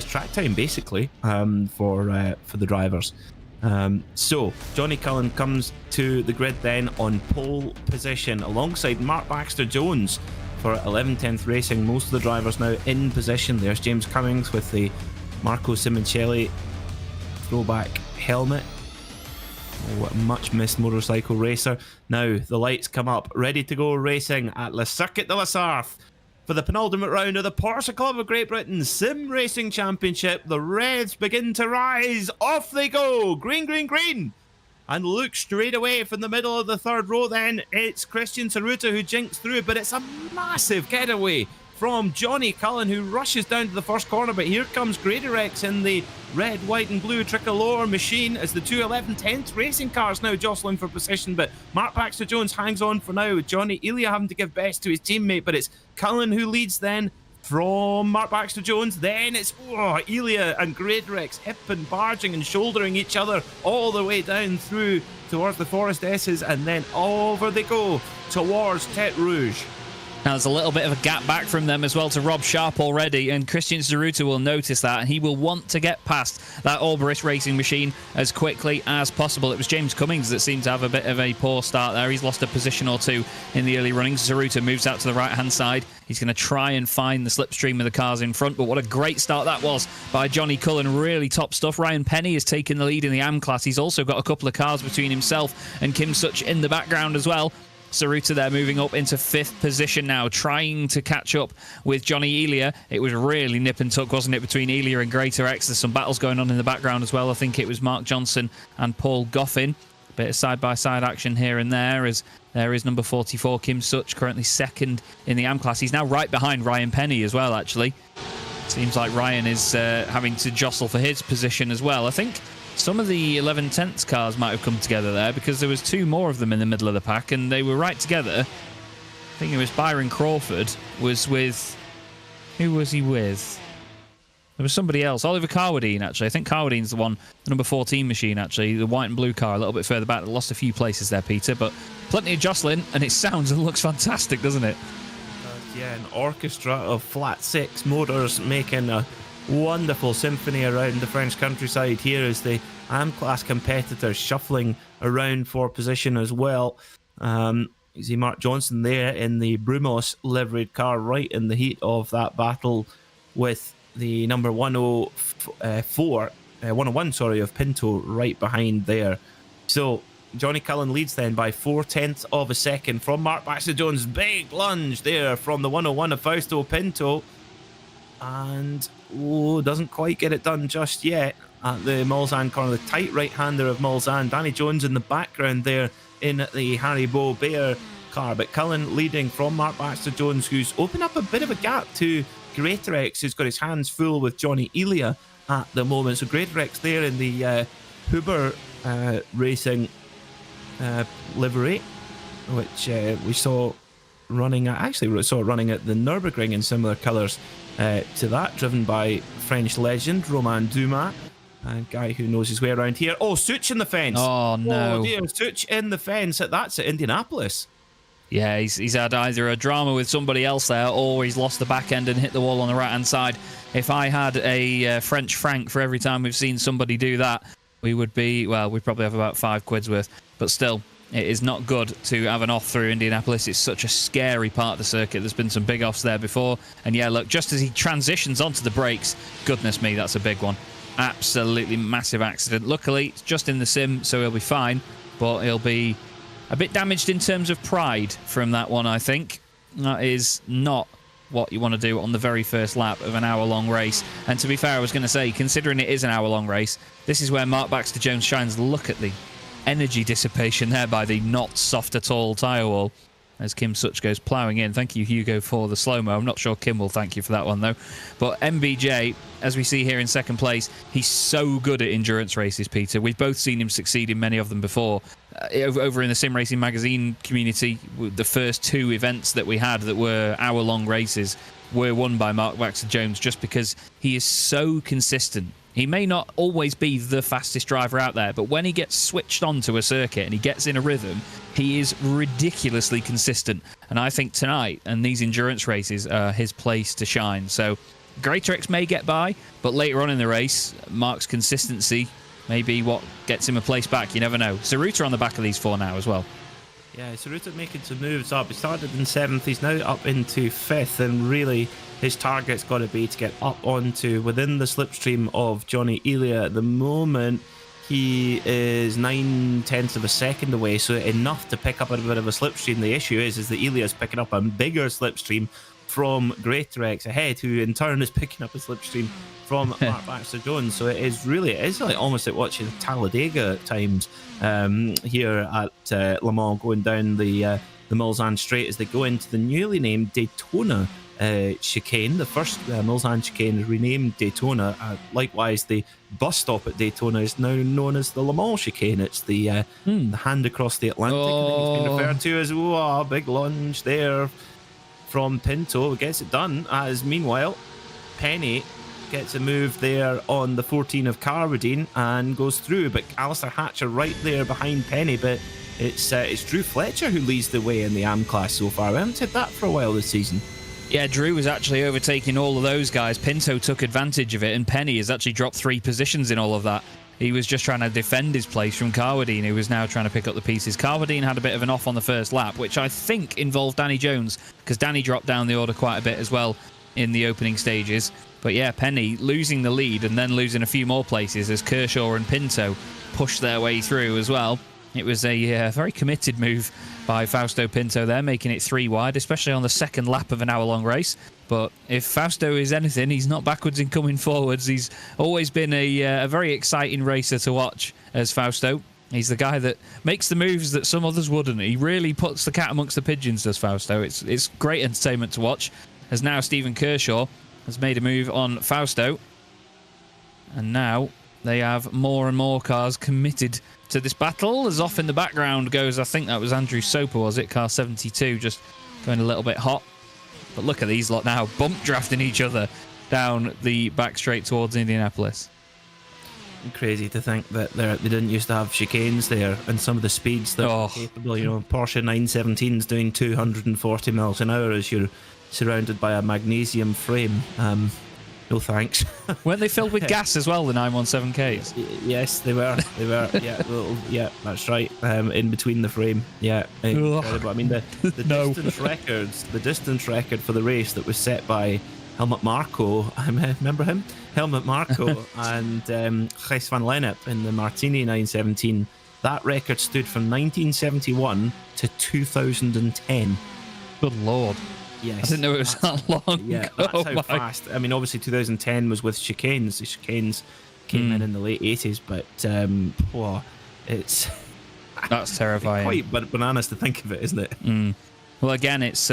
track time basically for the drivers. So Johnny Cullen comes to the grid then on pole position alongside Mark Baxter Jones for 11th Racing. Most of the drivers now in position. There's James Cummings with the Marco Simoncelli throwback helmet. What a much missed motorcycle racer. Now the lights come up, ready to go racing at Le Circuit de la Sarthe for the penultimate round of the Porsche Club of Great Britain Sim Racing Championship. The Reds begin to rise. Off they go. Green, green, green. And look straight away from the middle of the third row then. It's Christian Saruta who jinks through, but it's a massive getaway from Johnny Cullen, who rushes down to the first corner. But here comes Grady Rex in the red, white and blue tricolor machine as the two 11th racing cars now jostling for position. But Mark Baxter Jones hangs on for now, with Johnny Elia having to give best to his teammate. But it's Cullen who leads then from Mark Baxter Jones. Then it's Elia and Grady Rex hip and barging and shouldering each other all the way down through towards the Forest S's, and then over they go towards Tete Rouge. Now, there's a little bit of a gap back from them as well to Rob Sharp already, and Christian Zaruta will notice that, and he will want to get past that Alberis racing machine as quickly as possible. It was James Cummings that seemed to have a bit of a poor start there. He's lost a position or two in the early runnings. Zaruta moves out to the right-hand side. He's going to try and find the slipstream of the cars in front, but what a great start that was by Johnny Cullen. Really top stuff. Ryan Penny has taken the lead in the AM class. He's also got a couple of cars between himself and Kim Such in the background as well. Saruta there moving up into 5th position now, trying to catch up with Johnny Elia. It was really nip and tuck, wasn't it, between Elia and Greater X? There's some battles going on in the background as well. I think it was Mark Johnson and Paul Goffin. Bit of side-by-side action here and there, as there is number 44, Kim Such, currently 2nd in the AM class. He's now right behind Ryan Penny as well, actually. Seems like Ryan is having to jostle for his position as well. I think some of the 11/10 cars might have come together there, because there was 2 more of them in the middle of the pack, and they were right together. I think it was Byron Crawford was with... Who was he with? There was somebody else. Oliver Carwadine, actually. I think Carwadine's the one, the number 14 machine, actually. The white and blue car a little bit further back. That lost a few places there, Peter, but plenty of jostling, and it sounds and looks fantastic, doesn't it? Yeah, an orchestra of flat 6 motors making a wonderful symphony around the French countryside here as the AM-class competitors shuffling around for position as well. You see Mark Johnson there in the Brumos liveried car right in the heat of that battle with the number 101 of Pinto right behind there. So Johnny Cullen leads then by 0.4 of a second from Mark Baxter-Jones. Big lunge there from the 101 of Fausto Pinto. And doesn't quite get it done just yet at the Mulsanne corner. The tight right-hander of Mulsanne. Danny Jones in the background there in the Haribo Bear car. But Cullen leading from Mark Baxter-Jones, who's opened up a bit of a gap to Greatorex, who's got his hands full with Johnny Elia at the moment. So Greatorex there in the Huber Racing livery, which we saw running at, actually we saw it running at the Nürburgring in similar colours to that, driven by French legend Romain Dumas, a guy who knows his way around here. Oh, Such in the fence. Oh no. Oh dear, Such in the fence. That's at Indianapolis. Yeah, he's had either a drama with somebody else there, or he's lost the back end and hit the wall on the right-hand side. If I had a French franc for every time we've seen somebody do that, we would be, well, we'd probably have about 5 quid's worth. But still, it is not good to have an off through Indianapolis. It's such a scary part of the circuit. There's been some big offs there before. And yeah, look, just as he transitions onto the brakes, goodness me, that's a big one. Absolutely massive accident. Luckily, it's just in the sim, so he'll be fine. But he'll be a bit damaged in terms of pride from that one, I think. That is not what you want to do on the very first lap of an hour-long race. And to be fair, I was going to say, considering it is an hour-long race, this is where Mark Baxter-Jones shines. Look at the energy dissipation there by the not soft at all tyre wall as Kim Such goes ploughing in. Thank you, Hugo, for the slow-mo. I'm not sure Kim will thank you for that one, though. But MBJ, as we see here in second place, he's so good at endurance races, Peter. We've both seen him succeed in many of them before. Over in the Sim Racing Magazine community, the first 2 events that we had that were hour-long races were won by Mark Baxter-Jones just because he is so consistent. He may not always be the fastest driver out there, but when he gets switched on to a circuit and he gets in a rhythm, he is ridiculously consistent. And I think tonight and these endurance races are his place to shine. So Greatorex may get by, but later on in the race, Mark's consistency may be what gets him a place back. You never know. Saruta on the back of these 4 now as well. Yeah, Saruta making some moves up. He started in 7th, he's now up into 5th, and really his target's got to be to get up onto within the slipstream of Johnny Elia. At the moment, he is 9/10 of a second away, so enough to pick up a bit of a slipstream. The issue is that Elia's picking up a bigger slipstream from Greatorex ahead, who in turn is picking up a slipstream from Mark Baxter-Jones. So it's like almost like watching Talladega times here at Le Mans, going down the Mulsanne Straight as they go into the newly named Daytona chicane. The first Mulsanne chicane is renamed Daytona. Likewise, the bus stop at Daytona is now known as the Le Mans chicane. It's the hand across the Atlantic. I think it's been referred to as a big lunge there from Pinto. Gets it done, as meanwhile Penny gets a move there on the 14 of Carwadine and goes through, but Alistair Hatcher right there behind Penny. But it's Drew Fletcher who leads the way in the AM class so far. We haven't said that for a while this season. Yeah, Drew was actually overtaking all of those guys. Pinto took advantage of it, and Penny has actually dropped 3 positions in all of that. He was just trying to defend his place from Carwadine, who was now trying to pick up the pieces. Carwadine had a bit of an off on the first lap, which I think involved Danny Jones, because Danny dropped down the order quite a bit as well in the opening stages. But yeah, Penny losing the lead and then losing a few more places as Kershaw and Pinto pushed their way through as well. It was a very committed move by Fausto Pinto there, making it 3 wide, especially on the second lap of an hour-long race. But if Fausto is anything, he's not backwards in coming forwards. He's always been a very exciting racer to watch as Fausto. He's the guy that makes the moves that some others wouldn't. He really puts the cat amongst the pigeons, does Fausto. It's great entertainment to watch. As now Stephen Kershaw has made a move on Fausto. And now they have more and more cars committed to this battle. As off in the background goes, I think that was Andrew Soper, was it? Car 72, just going a little bit hot. But look at these lot now, bump drafting each other down the back straight towards Indianapolis. Crazy to think that they didn't used to have chicanes there, and some of the speeds that are capable. You know, Porsche 917s doing 240 miles an hour as you're surrounded by a magnesium frame. No thanks. Weren't they filled with gas as well, the 917Ks? Yes, they were. They were. Yeah, yeah, that's right. In between the frame. Yeah, incredible. I mean, the distance record for the race that was set by Helmut Marko. I remember him. Helmut Marko and Gijs van Lennep in the Martini 917. That record stood from 1971 to 2010. Good Lord. Yes. I didn't know it was that long. Yeah, that's how fast. I mean, obviously 2010 was with chicanes. The chicanes came in the late 80s, but it's... That's terrifying. Quite bananas to think of it, isn't it? Well, again, it's...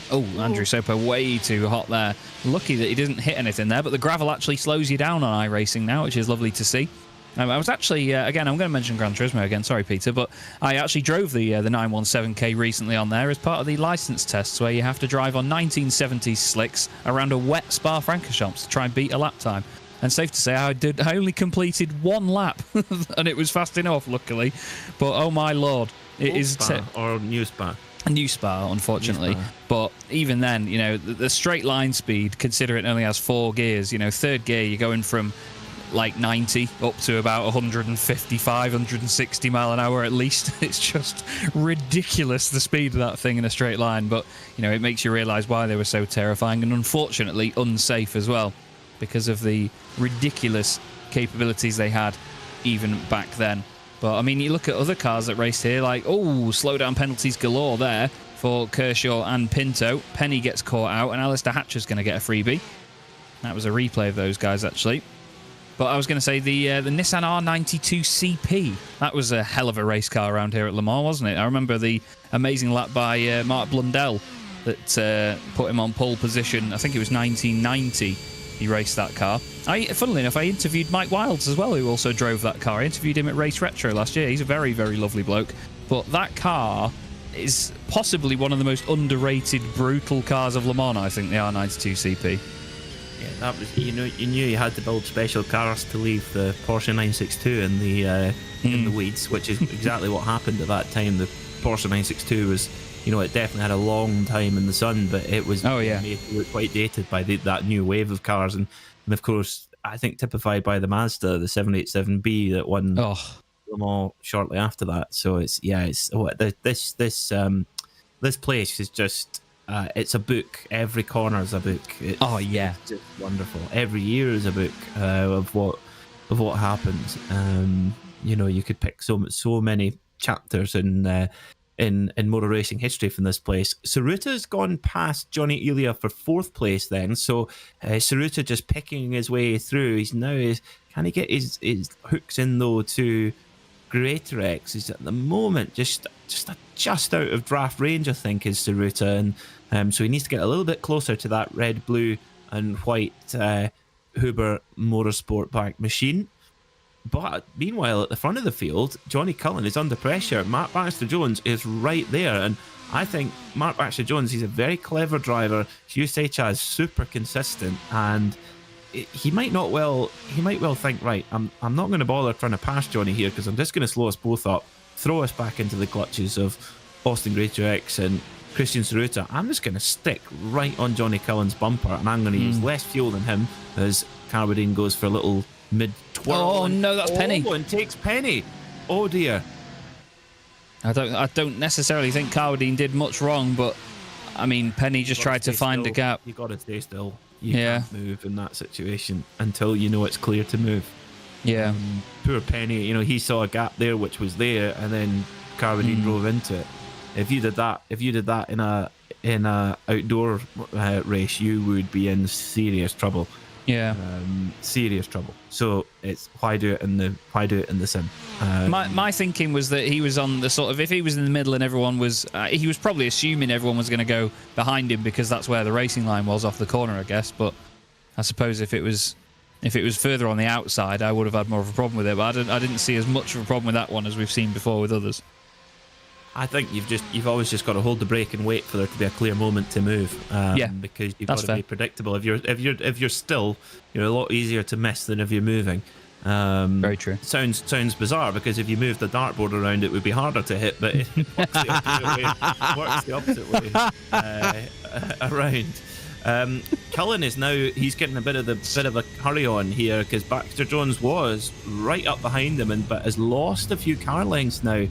Andrew Soper way too hot there. Lucky that he didn't hit anything there, but the gravel actually slows you down on iRacing now, which is lovely to see. I was actually, again, I'm going to mention Gran Turismo again, sorry Peter, but I actually drove the 917K recently on there as part of the license tests where you have to drive on 1970s slicks around a wet Spa-Francorchamps to try and beat a lap time. And safe to say, I only completed one lap, and it was fast enough, luckily. But oh my lord, it Old is... Spa or New Spa? A new Spa, unfortunately. New Spa. But even then, you know, the straight line speed, consider it only has 4 gears. You know, third gear, you're going from like 90 up to about 155, 160 mile an hour at least. It's just ridiculous, the speed of that thing in a straight line. But, you know, it makes you realise why they were so terrifying and unfortunately unsafe as well because of the ridiculous capabilities they had even back then. But, I mean, you look at other cars that raced here, like, slowdown penalties galore there for Kershaw and Pinto. Penny gets caught out, and Alistair Hatcher's going to get a freebie. That was a replay of those guys, actually. But I was going to say the Nissan R92 CP. That was a hell of a race car around here at Le Mans, wasn't it? I remember the amazing lap by Mark Blundell that put him on pole position. I think it was 1990 he raced that car. Funnily enough, I interviewed Mike Wilds as well, who also drove that car. I interviewed him at Race Retro last year. He's a very, very lovely bloke. But that car is possibly one of the most underrated, brutal cars of Le Mans, I think, the R92 CP. Yeah, that was you knew you had to build special cars to leave the Porsche 962 in the weeds, which is exactly what happened at that time. The Porsche 962 was, you know, it definitely had a long time in the sun, but it was made to look quite dated by that new wave of cars, and of course, I think typified by the Mazda, the 787B that won Le Mans shortly after that. So this place is just. It's a book. Every corner is a book. It's just wonderful. Every year is a book of what happens. You know, you could pick so many chapters in motor racing history from this place. Saruta's gone past Johnny Elia for 4th place then. So Saruta just picking his way through. Can he get his hooks in though to Greatorex? Is at the moment just out of draft range, I think, is Saruta, and so he needs to get a little bit closer to that red, blue, and white Huber Motorsport back machine. But meanwhile, at the front of the field, Johnny Cullen is under pressure. Mark Baxter-Jones is right there, and I think Mark Baxter-Jones, he's a very clever driver. Hugh Seychaz, super consistent, and he might well think, right, I'm not going to bother trying to pass Johnny here because I'm just going to slow us both up, throw us back into the clutches of Austin Greatorex and Christian Saruta. I'm just going to stick right on Johnny Cullen's bumper, and I'm going to use less fuel than him as Carwadine goes for a little mid-twirl. Oh no, that's Penny. And takes Penny. Oh dear. I don't necessarily think Carwadine did much wrong, but I mean, Penny just tried to find a gap. You got to stay still. You can't move in that situation until you know it's clear to move. Yeah. Poor Penny, you know, he saw a gap there which was there, and then Carwadine drove into it. If you did that in a outdoor race, you would be in serious trouble. Yeah. Serious trouble. So it's why do it in the sim? My thinking was that he was on the sort of, if he was in the middle and everyone was, he was probably assuming everyone was going to go behind him because that's where the racing line was off the corner, I guess. But I suppose if it was If it was further on the outside, I would have had more of a problem with it, but I didn't see as much of a problem with that one as we've seen before with others. I think you've always just got to hold the brake and wait for there to be a clear moment to move. Because you've got to be predictable. If you're still, you're a lot easier to miss than if you're moving. Very true. Sounds bizarre, because if you move the dartboard around, it would be harder to hit, but it works the opposite way around. Cullen is now, he's getting a bit of a hurry on here, because Baxter Jones was right up behind him, but has lost a few car lengths now.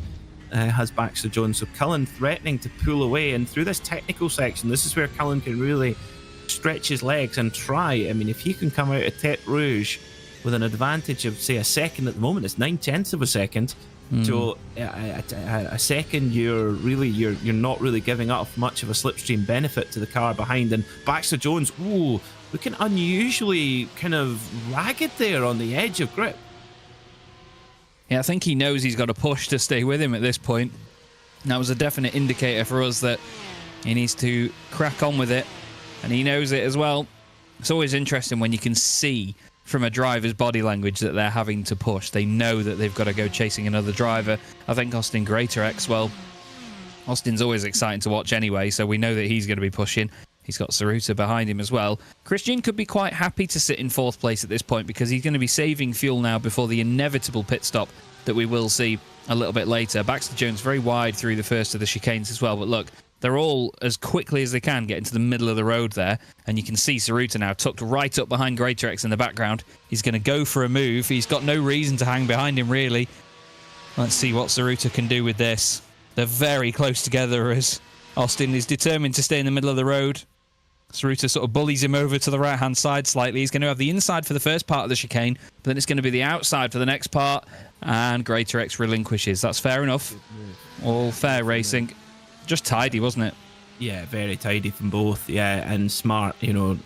Has Baxter Jones. So Cullen threatening to pull away, and through this technical section, this is where Cullen can really stretch his legs and try. I mean, if he can come out of Tete Rouge with an advantage of, say, a second at the moment, it's 9/10 of a second. So a second, you're not really giving up much of a slipstream benefit to the car behind. And Baxter Jones, looking unusually kind of ragged there on the edge of grip. Yeah, I think he knows he's got to push to stay with him at this point. And that was a definite indicator for us that he needs to crack on with it, and he knows it as well. It's always interesting when you can see from a driver's body language that they're having to push. They know that they've got to go chasing another driver. I think Austin Greatorex, well, Austin's always exciting to watch anyway, so we know that he's going to be pushing. He's got Saruta behind him as well. Christian could be quite happy to sit in 4th place at this point, because he's going to be saving fuel now before the inevitable pit stop that we will see a little bit later. Baxter Jones very wide through the first of the chicanes as well, but look, they're all as quickly as they can get into the middle of the road there, and you can see Saruta now tucked right up behind Greatorex in the background. He's going to go for a move. He's got no reason to hang behind him, really. Let's see what Saruta can do with this. They're very close together as Austin is determined to stay in the middle of the road. Saruta sort of bullies him over to the right-hand side slightly. He's going to have the inside for the first part of the chicane, but then it's going to be the outside for the next part, and Greatorex relinquishes. That's fair enough. All fair racing. Just tidy, wasn't it? Yeah, very tidy from both. Yeah, and smart.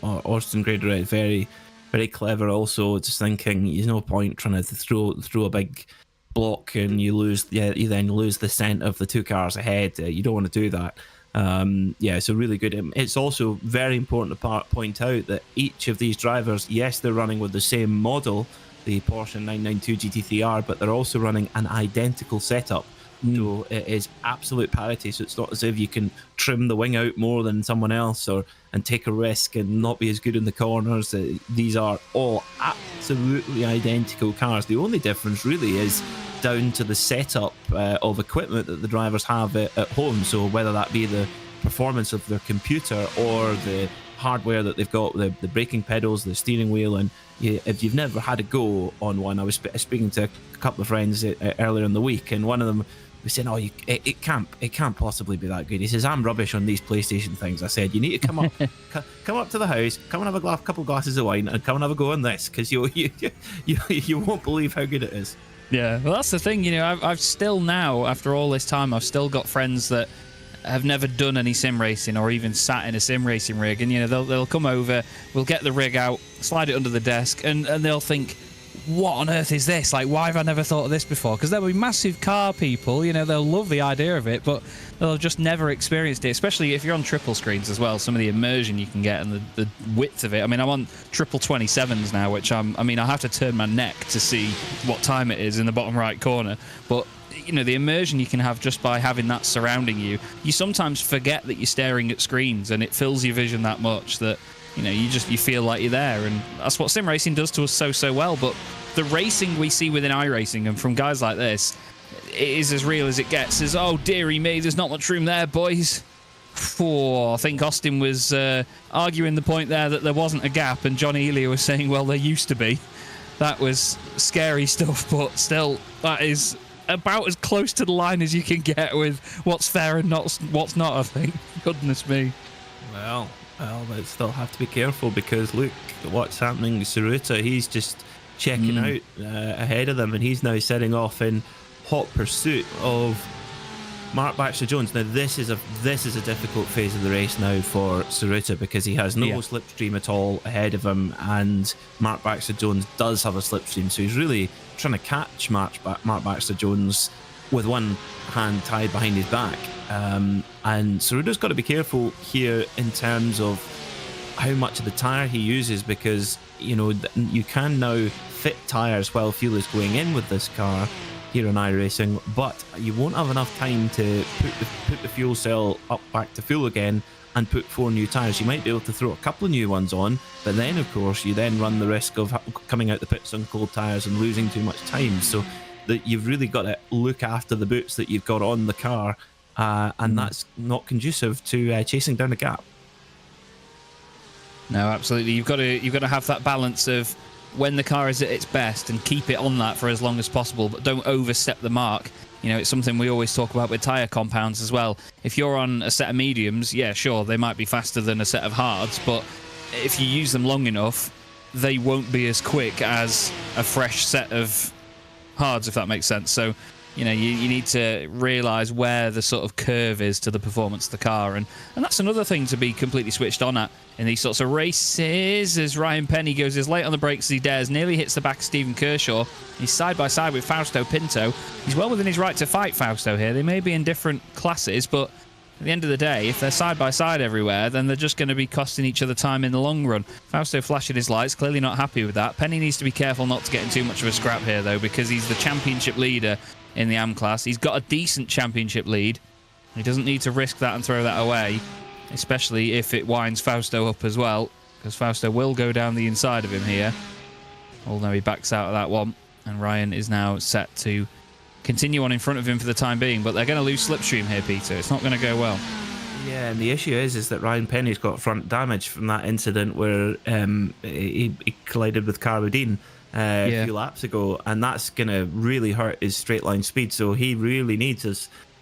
Austin Greatorex, very, very clever. Also, just thinking, there's no point trying to throw a big block and you then lose the scent of the two cars ahead. You don't want to do that. So really good. It's also very important to point out that each of these drivers, yes, they're running with the same model, the Porsche 992 GT3R, but they're also running an identical setup. So it is absolute parity. So it's not as if you can trim the wing out more than someone else and take a risk and not be as good in the corners. These are all absolutely identical cars. The only difference really is down to the setup of equipment that the drivers have at home. So whether that be the performance of their computer or the hardware that they've got, the braking pedals, the steering wheel, and if you've never had a go on one, I was speaking to a couple of friends earlier in the week, and one of them was saying, it can't possibly be that good. He says, I'm rubbish on these PlayStation things. I said, you need to come up to the house, come and have a couple glasses of wine, and come and have a go on this, because you won't believe how good it is. Yeah, well, that's the thing. I've still now, after all this time, I've still got friends that have never done any sim racing or even sat in a sim racing rig, and they'll come over, we'll get the rig out, slide it under the desk, and they'll think, what on earth is this? Like, why have I never thought of this before? Because there'll be massive car people, they'll love the idea of it, but they'll have just never experienced it, especially if you're on triple screens as well. Some of the immersion you can get and the width of it. I mean, I'm on triple 27s now, which I have to turn my neck to see what time it is in the bottom right corner, but the immersion you can have just by having that surrounding you. You sometimes forget that you're staring at screens, and it fills your vision that much that you feel like you're there, and that's what sim racing does to us so well. But the racing we see within iRacing and from guys like this, it is as real as it gets. As, oh dearie me, there's not much room there, boys. I think Austin was arguing the point there that there wasn't a gap, and John Elia was saying, well, there used to be. That was scary stuff, but still, that is about as close to the line as you can get with what's fair and what's not, I think. Goodness me. Well, but still have to be careful, because look what's happening to Saruta. He's just checking out ahead of them, and he's now setting off in hot pursuit of Mark Baxter Jones. Now this is a difficult phase of the race now for Saruta, because he has no slipstream at all ahead of him, and Mark Baxter Jones does have a slipstream, so he's really trying to catch Mark Baxter Jones with one hand tied behind his back. And Saruta's got to be careful here in terms of how much of the tyre he uses, because you can now fit tyres while fuel is going in with this car here in iRacing, but you won't have enough time to put the fuel cell up back to full again and put 4 new tyres. You might be able to throw a couple of new ones on, but then of course you then run the risk of coming out the pits on cold tyres and losing too much time. So that you've really got to look after the boots that you've got on the car, and that's not conducive to chasing down a gap. No, absolutely. You've got to have that balance of when the car is at its best and keep it on that for as long as possible, but don't overstep the mark. It's something we always talk about with tyre compounds as well. If you're on a set of mediums, yeah, sure, they might be faster than a set of hards, but if you use them long enough, they won't be as quick as a fresh set of hards, if that makes sense. So, you need to realise where the sort of curve is to the performance of the car, and that's another thing to be completely switched on at in these sorts of races, as Ryan Penny goes as late on the brakes as he dares, nearly hits the back of Stephen Kershaw. He's side by side with Fausto Pinto. He's well within his right to fight Fausto here. They may be in different classes, but at the end of the day, if they're side by side everywhere, then they're just going to be costing each other time in the long run. Fausto flashing his lights, clearly not happy with that. Penny needs to be careful not to get in too much of a scrap here, though, because he's the championship leader in the AM class. He's got a decent championship lead. He doesn't need to risk that and throw that away, especially if it winds Fausto up as well, because Fausto will go down the inside of him here, although he backs out of that one, and Ryan is now set to continue on in front of him for the time being, but they're going to lose slipstream here, Peter. It's not going to go well. Yeah, and the issue is that Ryan Penny's got front damage from that incident where he collided with Carradine a few laps ago, and that's going to really hurt his straight line speed, so he really needs a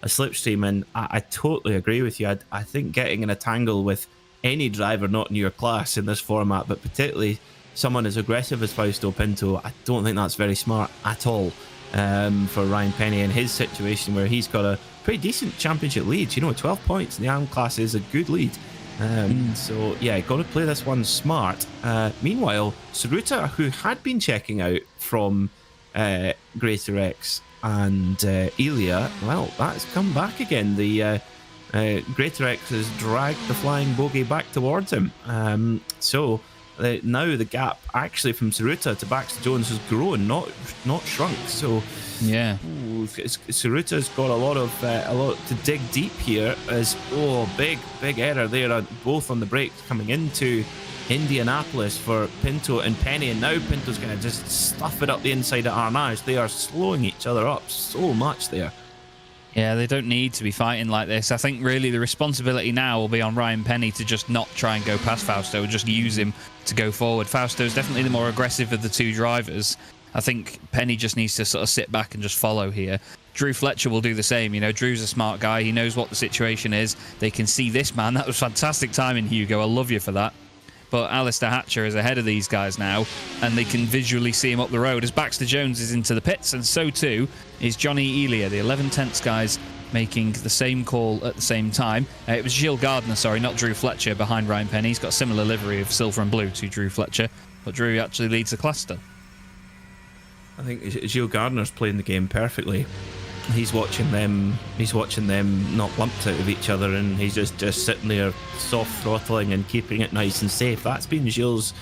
slipstream, and I totally agree with you. I think getting in a tangle with any driver not in your class in this format, but particularly someone as aggressive as Fausto Pinto, I don't think that's very smart at all for Ryan Penny in his situation, where he's got a pretty decent championship lead. 12 points in the AM class is a good lead. So yeah, got to play this one smart. Meanwhile, Tsuruta, who had been checking out from Greater X and Elia, well, that's come back again. The Greater X has dragged the flying bogey back towards him. So now the gap actually from Tsuruta to Baxter Jones has grown, not shrunk. So yeah, Tsuruta's got a lot to dig deep here. As big error there, both on the brakes coming into Indianapolis for Pinto and Penny, and now Pinto's going to just stuff it up the inside of Arnage. They are slowing each other up so much there. Yeah, they don't need to be fighting like this. I think really the responsibility now will be on Ryan Penny to just not try and go past Fausto, just use him to go forward. Fausto's definitely the more aggressive of the two drivers. I think Penny just needs to sort of sit back and just follow here. Drew Fletcher will do the same. Drew's a smart guy. He knows what the situation is. They can see this man. That was fantastic timing, Hugo. I love you for that. But Alistair Hatcher is ahead of these guys now, and they can visually see him up the road as Baxter Jones is into the pits, and so too is Johnny Elia. The 11 tenths guys making the same call at the same time. It was Gilles Gardner, sorry, not Drew Fletcher, behind Ryan Penny. He's got a similar livery of silver and blue to Drew Fletcher, but Drew actually leads the class still. I think Gilles Gardner's playing the game perfectly. He's watching them not lumped out of each other, and he's just sitting there soft throttling and keeping it nice and safe. That's been Gilles'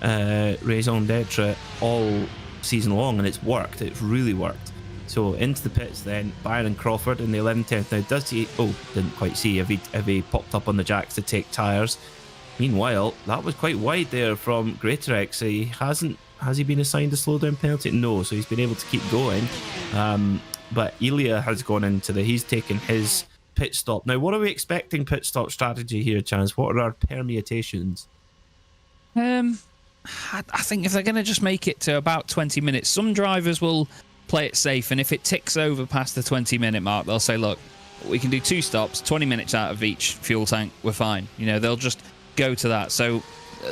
raison d'etre all season long, and it's worked. It's really worked. So into the pits then, Byron Crawford in the 11th. Now does he... didn't quite see if he popped up on the jacks to take tyres. Meanwhile, that was quite wide there from Greater X. Has he been assigned a slowdown penalty? No, so he's been able to keep going. But Elia has gone into he's taken his pit stop. Now, what are we expecting pit stop strategy here, Chance? What are our permutations? I think if they're going to just make it to about 20 minutes, some drivers will play it safe, and if it ticks over past the 20-minute mark, they'll say, look, we can do 2 stops, 20 minutes out of each fuel tank, we're fine. They'll just go to that. So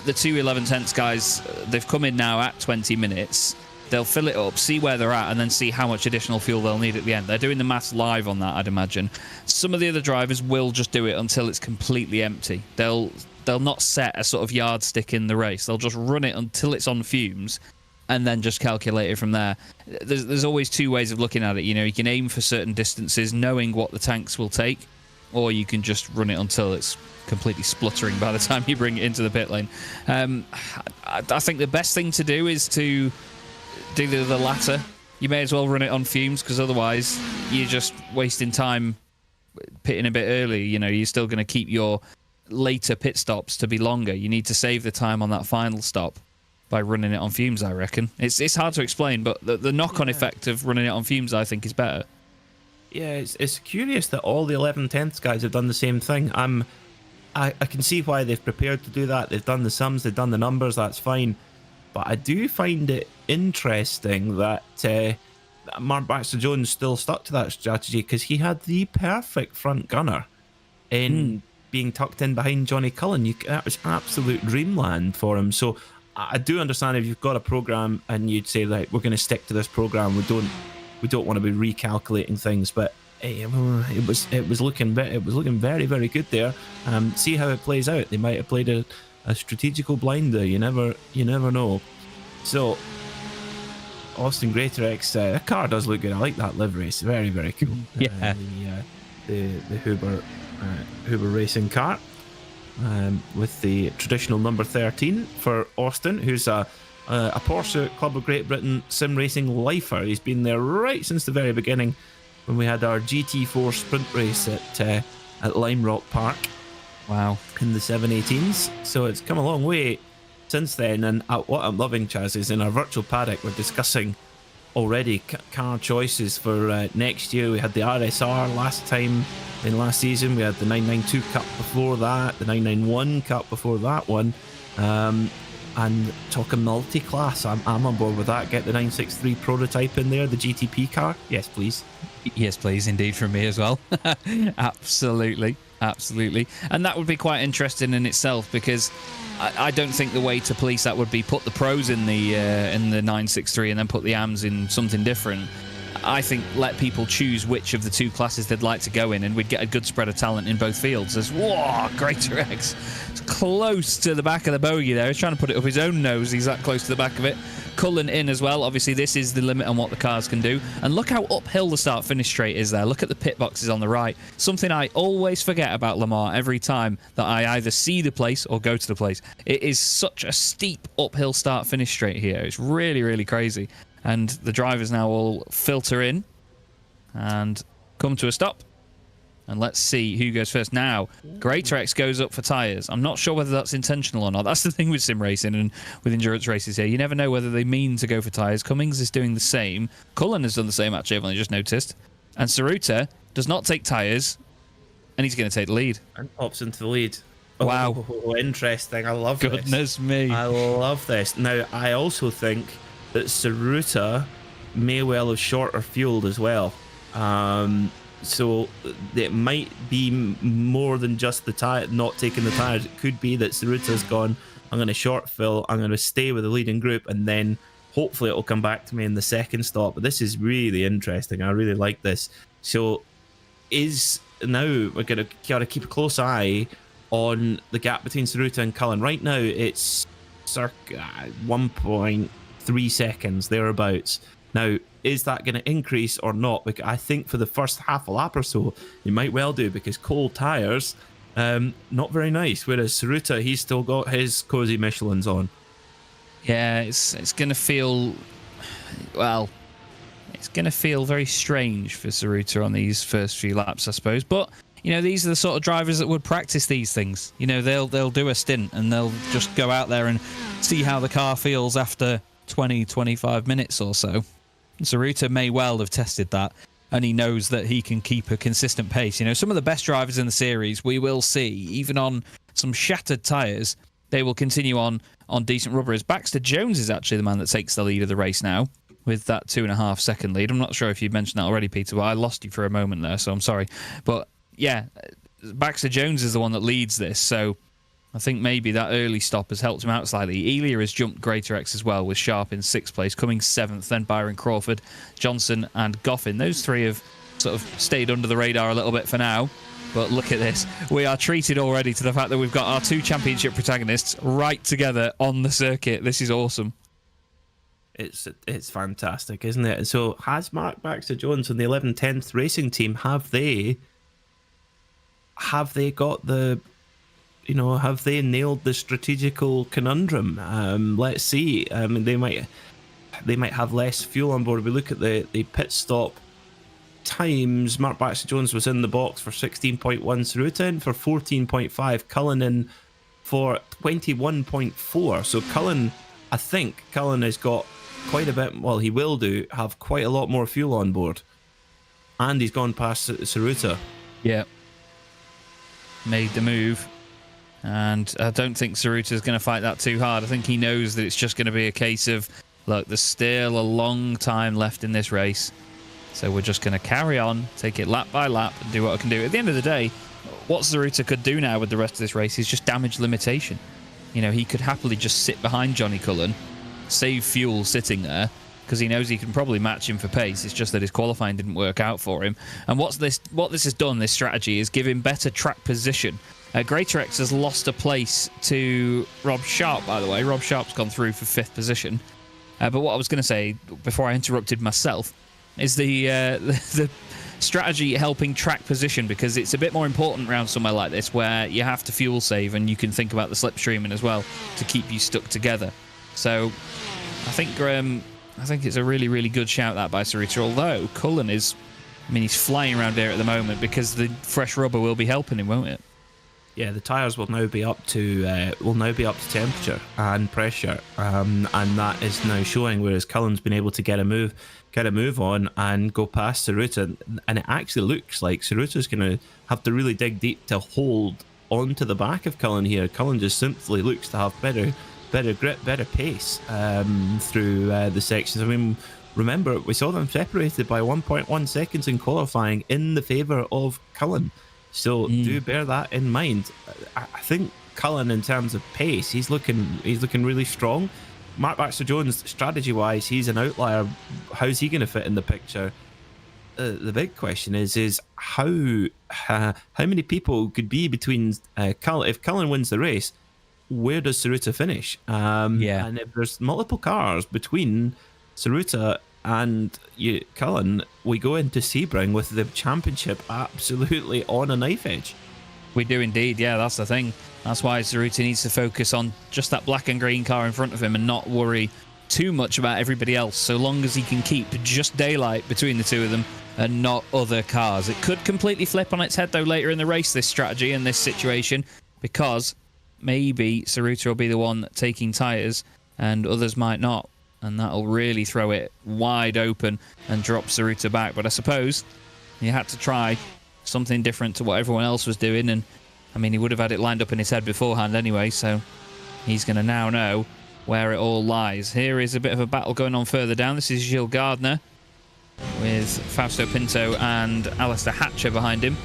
the two 11 tenths guys, they've come in now at 20 minutes. They'll fill it up, see where they're at, and then see how much additional fuel they'll need at the end. They're doing the maths live on that, I'd imagine. Some of the other drivers will just do it until it's completely empty. They'll not set a sort of yardstick in the race. They'll just run it until it's on fumes, and then just calculate it from there. There's always two ways of looking at it. You can aim for certain distances, knowing what the tanks will take, or you can just run it until it's completely spluttering by the time you bring it into the pit lane. I think the best thing to do is to do the latter. You may as well run it on fumes, because otherwise you're just wasting time pitting a bit early. You know, you're still going to keep your later pit stops to be longer. You need to save the time on that final stop by running it on fumes, I reckon. It's hard to explain, but the knock-on effect of running it on fumes, I think, is better. Yeah, it's curious that all the 11/10 guys have done the same thing. I can see why they've prepared to do that. They've done the sums, they've done the numbers, that's fine. But I do find it interesting that Mark Baxter-Jones still stuck to that strategy, because he had the perfect front gunner in being tucked in behind Johnny Cullen. That was absolute dreamland for him. So I do understand if you've got a program and you'd say, like, we're going to stick to this program. We don't want to be recalculating things, but it was looking very, very good there. See how it plays out. They might have played a strategical blinder. You never know. So Austin Greatorex, the car does look good. I like that livery. It's very, very cool. Yeah. The Huber racing car, with the traditional number 13 for Austin, who's a Porsche Club of Great Britain sim racing lifer. He's been there right since the very beginning, when we had our GT4 sprint race at Lime Rock Park. Wow. In the 718s. So it's come a long way since then. And what I'm loving, Chaz, is in our virtual paddock, we're discussing already car choices for next year. We had the RSR last season. We had the 992 Cup before that, the 991 Cup before that one. And talking multi-class, I'm on board with that. Get the 963 prototype in there, the GTP car. Yes, please. Yes, please, indeed, from me as well. Absolutely. And that would be quite interesting in itself, because I don't think the way to police that would be put the pros in the 963 and then put the AMs in something different. I think let people choose which of the two classes they'd like to go in, and we'd get a good spread of talent in both fields. There's, whoa, Greatorex. It's close to the back of the bogey there. He's trying to put it up his own nose. He's that close to the back of it. Cullen in as well. Obviously, this is the limit on what the cars can do. And look how uphill the start-finish straight is there. Look at the pit boxes on the right. Something I always forget about Le Mans every time that I either see the place or go to the place. It is such a steep uphill start-finish straight here. It's really, really crazy. And the drivers now all filter in and come to a stop. And let's see who goes first. Now, Greatorex goes up for tyres. I'm not sure whether that's intentional or not. That's the thing with sim racing and with endurance races here. You never know whether they mean to go for tyres. Cummings is doing the same. Cullen has done the same, actually. I've only just noticed. And Saruta does not take tyres, and he's going to take the lead. And pops into the lead. Wow. Oh, interesting. I love this. Goodness me. I love this. Now, I also think that Saruta may well have shorter fueled as well. So it might be more than just the tire, not taking the tires. It could be that Saruta's gone, I'm going to short fill, I'm going to stay with the leading group, and then hopefully it'll come back to me in the second stop. But this is really interesting. I really like this. So now we're going to keep a close eye on the gap between Saruta and Cullen. Right now it's circa 1.3 seconds, thereabouts. Now, is that going to increase or not? Because I think for the first half a lap or so, you might well do, because cold tyres, not very nice. Whereas Saruta, he's still got his cozy Michelins on. Yeah, it's going to feel, well, it's going to feel very strange for Saruta on these first few laps, I suppose. But, you know, these are the sort of drivers that would practice these things. You know, they'll do a stint and they'll just go out there and see how the car feels after 20, 25 minutes or so. Saruta may well have tested that, and he knows that he can keep a consistent pace. You know, some of the best drivers in the series, we will see, even on some shattered tyres, they will continue on decent rubbers. Baxter-Jones is actually the man that takes the lead of the race now, with that 2.5 second lead. I'm not sure if you mentioned that already, Peter, but I lost you for a moment there, so I'm sorry. But, yeah, Baxter-Jones is the one that leads this, so I think maybe that early stop has helped him out slightly. Elia has jumped Greatorex as well, with Sharp in 6th place, Cummings 7th, then Byron Crawford, Johnson and Goffin. Those three have sort of stayed under the radar a little bit for now. But look at this. We are treated already to the fact that we've got our two championship protagonists right together on the circuit. This is awesome. It's fantastic, isn't it? So has Mark Baxter-Jones and the 11/10 racing team, have they have they got the, have they nailed the strategical conundrum? Let's see. I mean, they might have less fuel on board. We look at the pit stop times. Mark Baxter-Jones was in the box for 16.1, Tsuruta in for 14.5, Cullen in for 21.4. So I think Cullen has got quite a bit, well, he will have quite a lot more fuel on board. And he's gone past Tsuruta. Yeah. Made the move. And I don't think Tsuruta's going to fight that too hard. I think he knows that it's just going to be a case of, look, there's still a long time left in this race. So we're just going to carry on, take it lap by lap, and do what I can do. At the end of the day, what Tsuruta could do now with the rest of this race is just damage limitation. He could happily just sit behind Johnny Cullen, save fuel sitting there, because he knows he can probably match him for pace. It's just that his qualifying didn't work out for him. And what this has done, this strategy, is give him better track position. Greater X has lost a place to Rob Sharp, by the way. Rob Sharp's gone through for 5th position. But what I was going to say, before I interrupted myself, is the strategy helping track position, because it's a bit more important around somewhere like this where you have to fuel save and you can think about the slipstreaming as well to keep you stuck together. So I think it's a really, really good shout that by Tsuruta, although Cullen is, he's flying around here at the moment because the fresh rubber will be helping him, won't it? Yeah, the tyres will now be up to temperature and pressure, and that is now showing. Whereas Cullen's been able to get a move on and go past Tsuruta, and it actually looks like Tsuruta's going to have to really dig deep to hold onto the back of Cullen here. Cullen just simply looks to have better grip, better pace through the sections. I mean, remember, we saw them separated by 1.1 seconds in qualifying in the favour of Cullen. So do bear that in mind. I think Cullen, in terms of pace, he's looking really strong. Mark Baxter-Jones, strategy-wise, he's an outlier. How's he going to fit in the picture? The big question is how many people could be between Cullen? If Cullen wins the race, where does Tsuruta finish? And if there's multiple cars between Tsuruta and Cullen, we go into Sebring with the championship absolutely on a knife edge. We do indeed, yeah, that's the thing. That's why Tsuruta needs to focus on just that black and green car in front of him and not worry too much about everybody else, so long as he can keep just daylight between the two of them and not other cars. It could completely flip on its head, though, later in the race, this strategy and this situation, because maybe Tsuruta will be the one taking tyres and others might not. And that'll really throw it wide open and drop Tsuruta back. But I suppose he had to try something different to what everyone else was doing. And, he would have had it lined up in his head beforehand anyway. So he's going to now know where it all lies. Here is a bit of a battle going on further down. This is Gilles Gardner with Fausto Pinto and Alistair Hatcher behind him.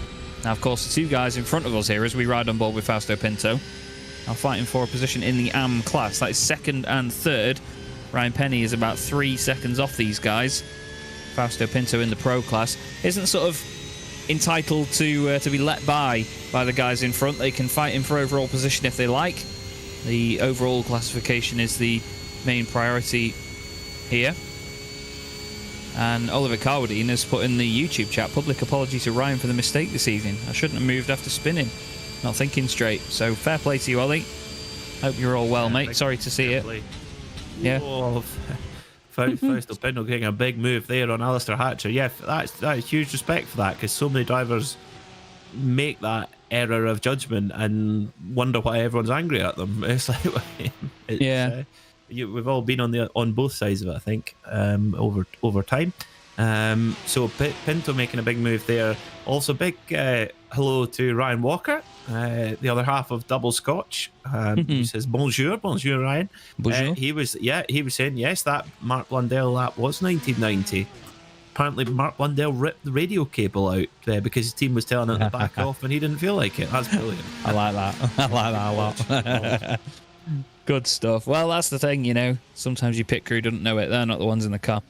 Now, of course, the two guys in front of us here as we ride on board with Fausto Pinto are fighting for a position in the AM class. That is 2nd and 3rd. Ryan Penny is about 3 seconds off these guys. Fausto Pinto in the pro class isn't sort of entitled to be let by the guys in front. They can fight him for overall position if they like. The overall classification is the main priority here. And Oliver Carwadine has put in the YouTube chat, public apology to Ryan for the mistake this evening. I shouldn't have moved after spinning. Not thinking straight. So fair play to you, Ollie. Hope you're all well, mate. Sorry to see it. Yeah. Oh, Fausto Pinto getting a big move there on Alistair Hatcher. Yeah, that's huge respect for that, because so many drivers make that error of judgment and wonder why everyone's angry at them. It's like, we've all been on both sides of it, I think, over time. So Pinto making a big move there. Also, big hello to Ryan Walker, the other half of Double Scotch. He says bonjour Ryan. Bonjour. He was saying yes, that Mark Blundell lap was 1990. Apparently, Mark Blundell ripped the radio cable out because his team was telling him to back off, and he didn't feel like it. That's brilliant. I like that. I like that a lot. Good stuff. Well, that's the thing, Sometimes your pit crew doesn't know it. They're not the ones in the car.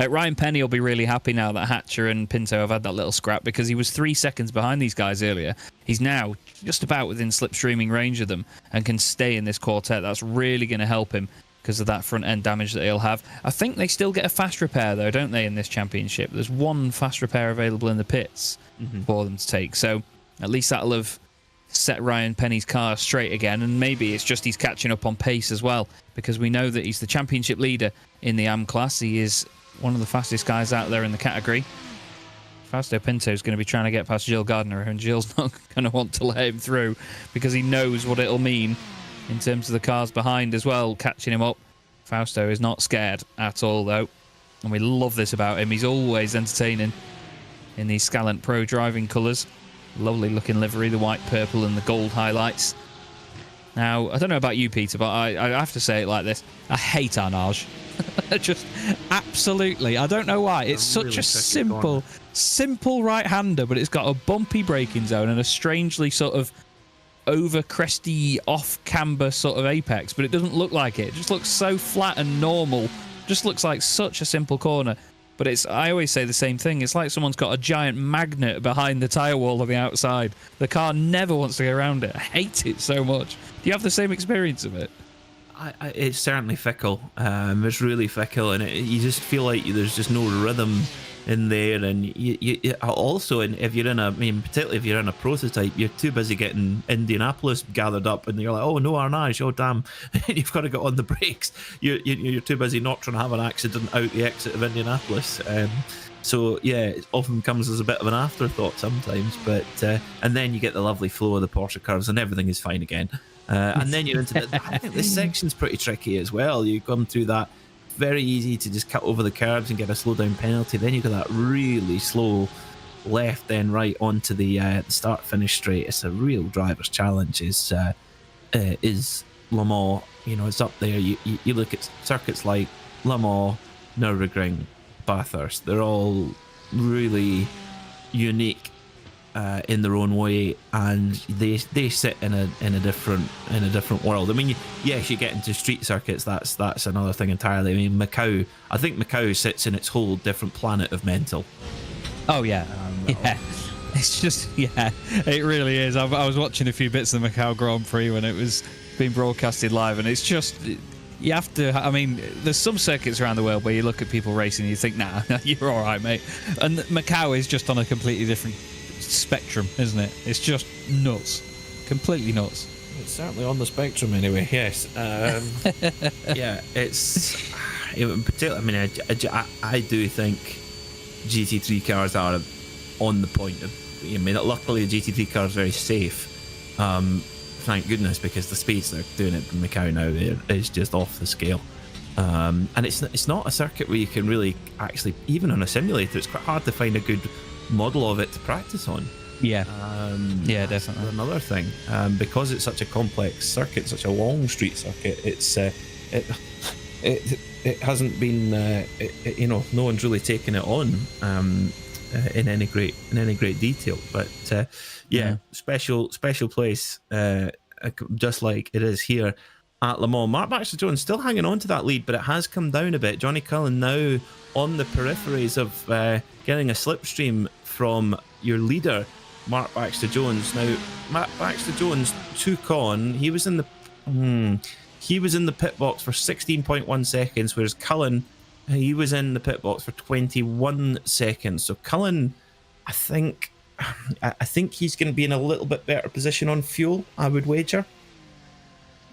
Ryan Penny will be really happy now that Hatcher and Pinto have had that little scrap, because he was 3 seconds behind these guys earlier. He's now just about within slipstreaming range of them and can stay in this quartet. That's really going to help him because of that front end damage that he'll have. I think they still get a fast repair, though, don't they, in this championship? There's one fast repair available in the pits for them to take. So At least that'll have set Ryan Penny's car straight again, and maybe it's just he's catching up on pace as well, because we know that he's the championship leader in the AM class. He is one of the fastest guys out there in the category. Fausto Pinto is going to be trying to get past Jill Gardner, and Jill's not going to want to let him through because he knows what it'll mean in terms of the cars behind as well, catching him up. Fausto is not scared at all, though, and we love this about him. He's always entertaining in these Scalant Pro driving colours. Lovely looking livery, the white, purple and the gold highlights. Now, I don't know about you, Peter, but I have to say it like this. I hate Arnage. Just absolutely. I don't know why. It's such a simple right-hander, but it's got a bumpy braking zone and a strangely sort of over cresty, off-camber sort of apex, but it doesn't look like it. It just looks so flat and normal. Just looks like such a simple corner. But it's, I always say the same thing. It's like someone's got a giant magnet behind the tyre wall on the outside. The car never wants to go around it. I hate it so much. Do you have the same experience of it? It's certainly fickle. It's really fickle, and you just feel like there's just no rhythm in there. And you also, and if you're in particularly if you're in a prototype, you're too busy getting Indianapolis gathered up, and you're like, oh no, Arnage, oh damn, you've got to get on the brakes. You're too busy not trying to have an accident out the exit of Indianapolis. So yeah, it often comes as a bit of an afterthought sometimes, but and then you get the lovely flow of the Porsche curves, and everything is fine again. And then you're into I think this section's pretty tricky as well. You come through that, very easy to just cut over the curbs and get a slow down penalty. Then you've got that really slow left then right onto the start finish straight. It's a real driver's challenge. Is Le Mans. You know, it's up there. You look at circuits like Le Mans, Nürburgring, Bathurst. They're all really unique in their own way, and they sit in a different world. I mean, yes, you get into street circuits. That's another thing entirely. I mean, Macau. I think Macau sits in its whole different planet of mental. Oh yeah, yeah. It's just it really is. I was watching a few bits of the Macau Grand Prix when it was being broadcasted live, and it's just. You have to, I mean, there's some circuits around the world where you look at people racing and you think, nah, you're all right, mate. And Macau is just on a completely different spectrum, isn't it? It's just nuts. Completely nuts. It's certainly on the spectrum anyway, yes. Yeah, it's... In particular, I mean, I do think GT3 cars are on the point of... I mean, luckily the GT3 car is very safe. Thank goodness, because the speeds they're doing it in Macau now is just off the scale. And it's not a circuit where you can really actually, even on a simulator, it's quite hard to find a good model of it to practice on. Yeah, yeah, definitely. Another thing, because it's such a complex circuit, such a long street circuit, it's it hasn't been, you know, no one's really taken it on in any great detail. But yeah, special place, just like it is here at Le Mans. Mark Baxter Jones still hanging on to that lead, but it has come down a bit. Johnny Cullen now on the peripheries of getting a slipstream from your leader, Mark Baxter Jones. Now, Mark Baxter Jones took on. He was in the pit box for 16.1 seconds, whereas Cullen, he was in the pit box for 21 seconds. So Cullen, I think he's going to be in a little bit better position on fuel, I would wager.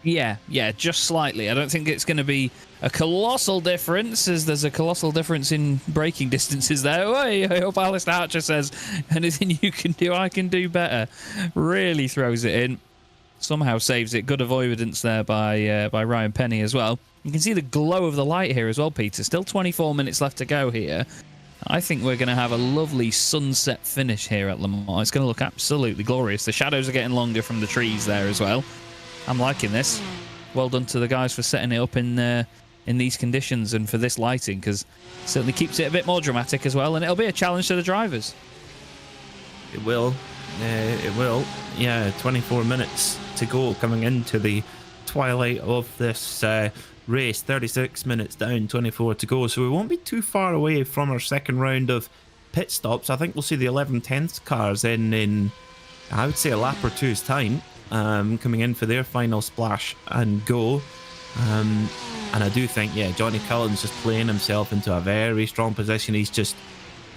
Yeah, just slightly. I don't think it's going to be a colossal difference, as there's a colossal difference in braking distances there. I hope Alistair Archer says, anything you can do, I can do better. Really throws it in. Somehow saves it. Good avoidance there by Ryan Penny as well. You can see the glow of the light here as well, Peter. Still 24 minutes left to go here. I think we're going to have a lovely sunset finish here at Le Mans. It's going to look absolutely glorious. The shadows are getting longer from the trees there as well. I'm liking this. Well done to the guys for setting it up in these conditions and for this lighting, because it certainly keeps it a bit more dramatic as well, and it'll be a challenge to the drivers. It will. It will. Yeah, 24 minutes to go coming into the twilight of this race. 36 minutes down, 24 to go. So we won't be too far away from our second round of pit stops. I think we'll see the 11/10 cars in I would say a lap or two's time, coming in for their final splash and go. And I do think, yeah, Johnny Cullen's just playing himself into a very strong position. He's just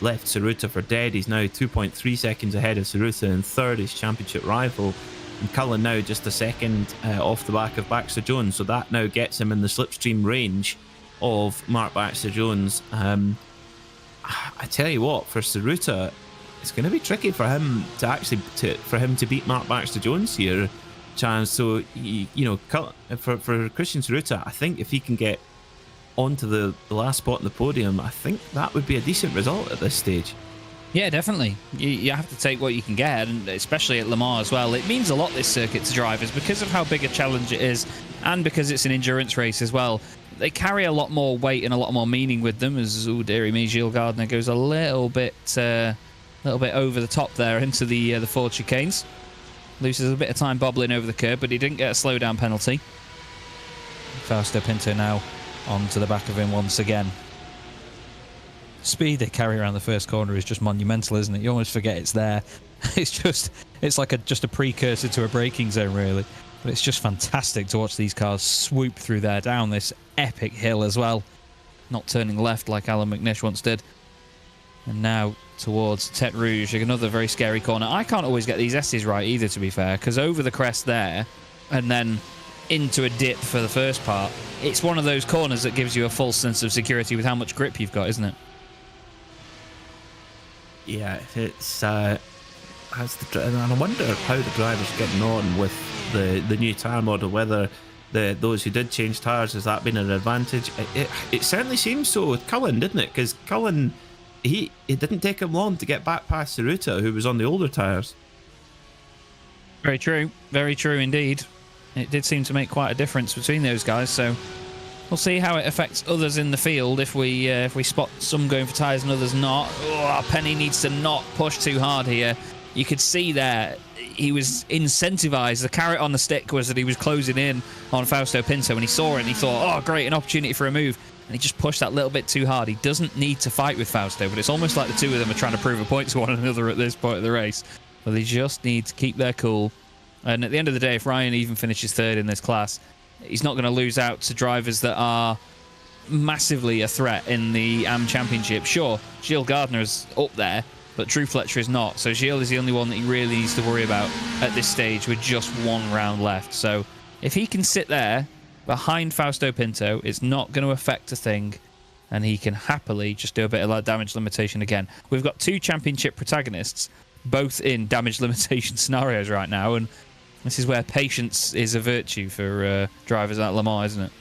left Tsuruta for dead. He's now 2.3 seconds ahead of Tsuruta in third, his championship rival. And Cullen now just a second off the back of Baxter Jones. So that now gets him in the slipstream range of Mark Baxter Jones. I tell you what, for Tsuruta, it's going to be tricky for him to beat Mark Baxter Jones here, Chance. So for Christian Tsuruta, I think if he can get onto the last spot in the podium, I think that would be a decent result at this stage. Yeah, definitely. You have to take what you can get, and especially at Le Mans as well. It means a lot, this circuit, to drivers because of how big a challenge it is, and because it's an endurance race as well. They carry a lot more weight and a lot more meaning with them. As dearie me, Gilles Gardner goes a little bit over the top there into the Ford chicanes. Loses a bit of time bobbling over the curb, but he didn't get a slowdown penalty. Fausto Pinto now onto the back of him once again. Speed they carry around the first corner is just monumental, isn't it? You almost forget it's there. It's like just a precursor to a braking zone, really. But it's just fantastic to watch these cars swoop through there down this epic hill as well. Not turning left like Alan McNish once did. And now towards Tete Rouge, another very scary corner. I can't always get these S's right either, to be fair, because over the crest there and then into a dip for the first part, it's one of those corners that gives you a false sense of security with how much grip you've got, isn't it? Yeah, it's and I wonder how the drivers are getting on with the new tyre model, whether those who did change tyres, has that been an advantage? It certainly seems so with Cullen, didn't it? Because Cullen, it didn't take him long to get back past Tsuruta, who was on the older tyres. Very true indeed. It did seem to make quite a difference between those guys, so we'll see how it affects others in the field if we spot some going for tyres and others not. Oh, Penny needs to not push too hard here. You could see there he was incentivized. The carrot on the stick was that he was closing in on Fausto Pinto. When he saw it and he thought, oh, great, an opportunity for a move. And he just pushed that little bit too hard. He doesn't need to fight with Fausto, but it's almost like the two of them are trying to prove a point to one another at this point of the race. But they just need to keep their cool. And at the end of the day, if Ryan even finishes third in this class, he's not going to lose out to drivers that are massively a threat in the AM Championship. Sure, Gilles Gardner is up there, but Drew Fletcher is not. So Gilles is the only one that he really needs to worry about at this stage with just one round left. So if he can sit there behind Fausto Pinto, it's not going to affect a thing, and he can happily just do a bit of damage limitation again. We've got two championship protagonists, both in damage limitation scenarios right now, and this is where patience is a virtue for drivers at Le Mans, isn't it?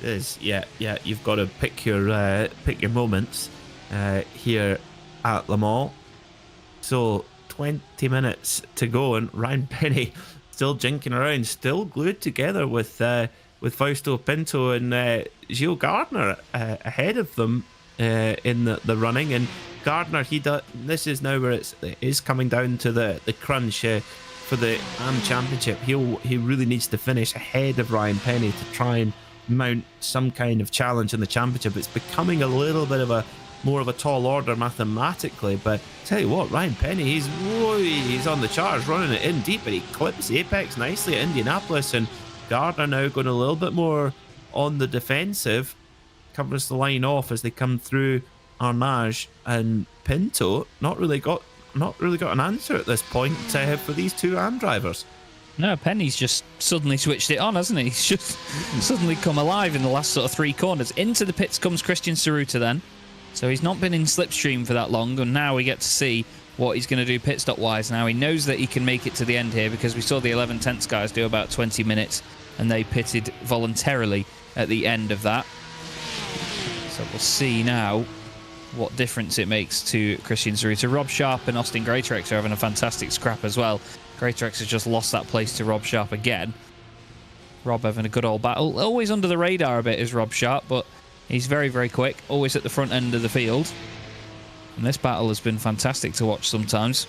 It is, yeah. You've got to pick your moments here at Le Mans. So 20 minutes to go, and Ryan Penny still jinking around, still glued together with Fausto Pinto and Gilles Gardner ahead of them in the running. And Gardner, this is now where it is coming down to the crunch for the AM Championship. He really needs to finish ahead of Ryan Penny to try and mount some kind of challenge in the championship. It's becoming a little bit of more of a tall order mathematically, but tell you what, Ryan Penny, he's on the charts, running it in deep, and he clips the apex nicely at Indianapolis. And Gardner now going a little bit more on the defensive, covers the line off as they come through Armage, and Pinto not really got an answer at this point for these two AM drivers. No, Penny's just suddenly switched it on, hasn't he? He's just suddenly come alive in the last sort of three corners. Into the pits comes Christian Tsuruta then. So he's not been in slipstream for that long, and now we get to see what he's going to do pit stop wise. Now he knows that he can make it to the end here, because we saw the 11 tenths guys do about 20 minutes, and they pitted voluntarily at the end of that. So we'll see now what difference it makes to Christian Tsuruta. Rob Sharp and Austin Greatrex are having a fantastic scrap as well. Greatrex has just lost that place to Rob Sharp again. Rob having a good old battle. Always under the radar a bit is Rob Sharp, but he's very, very quick. Always at the front end of the field. And this battle has been fantastic to watch sometimes.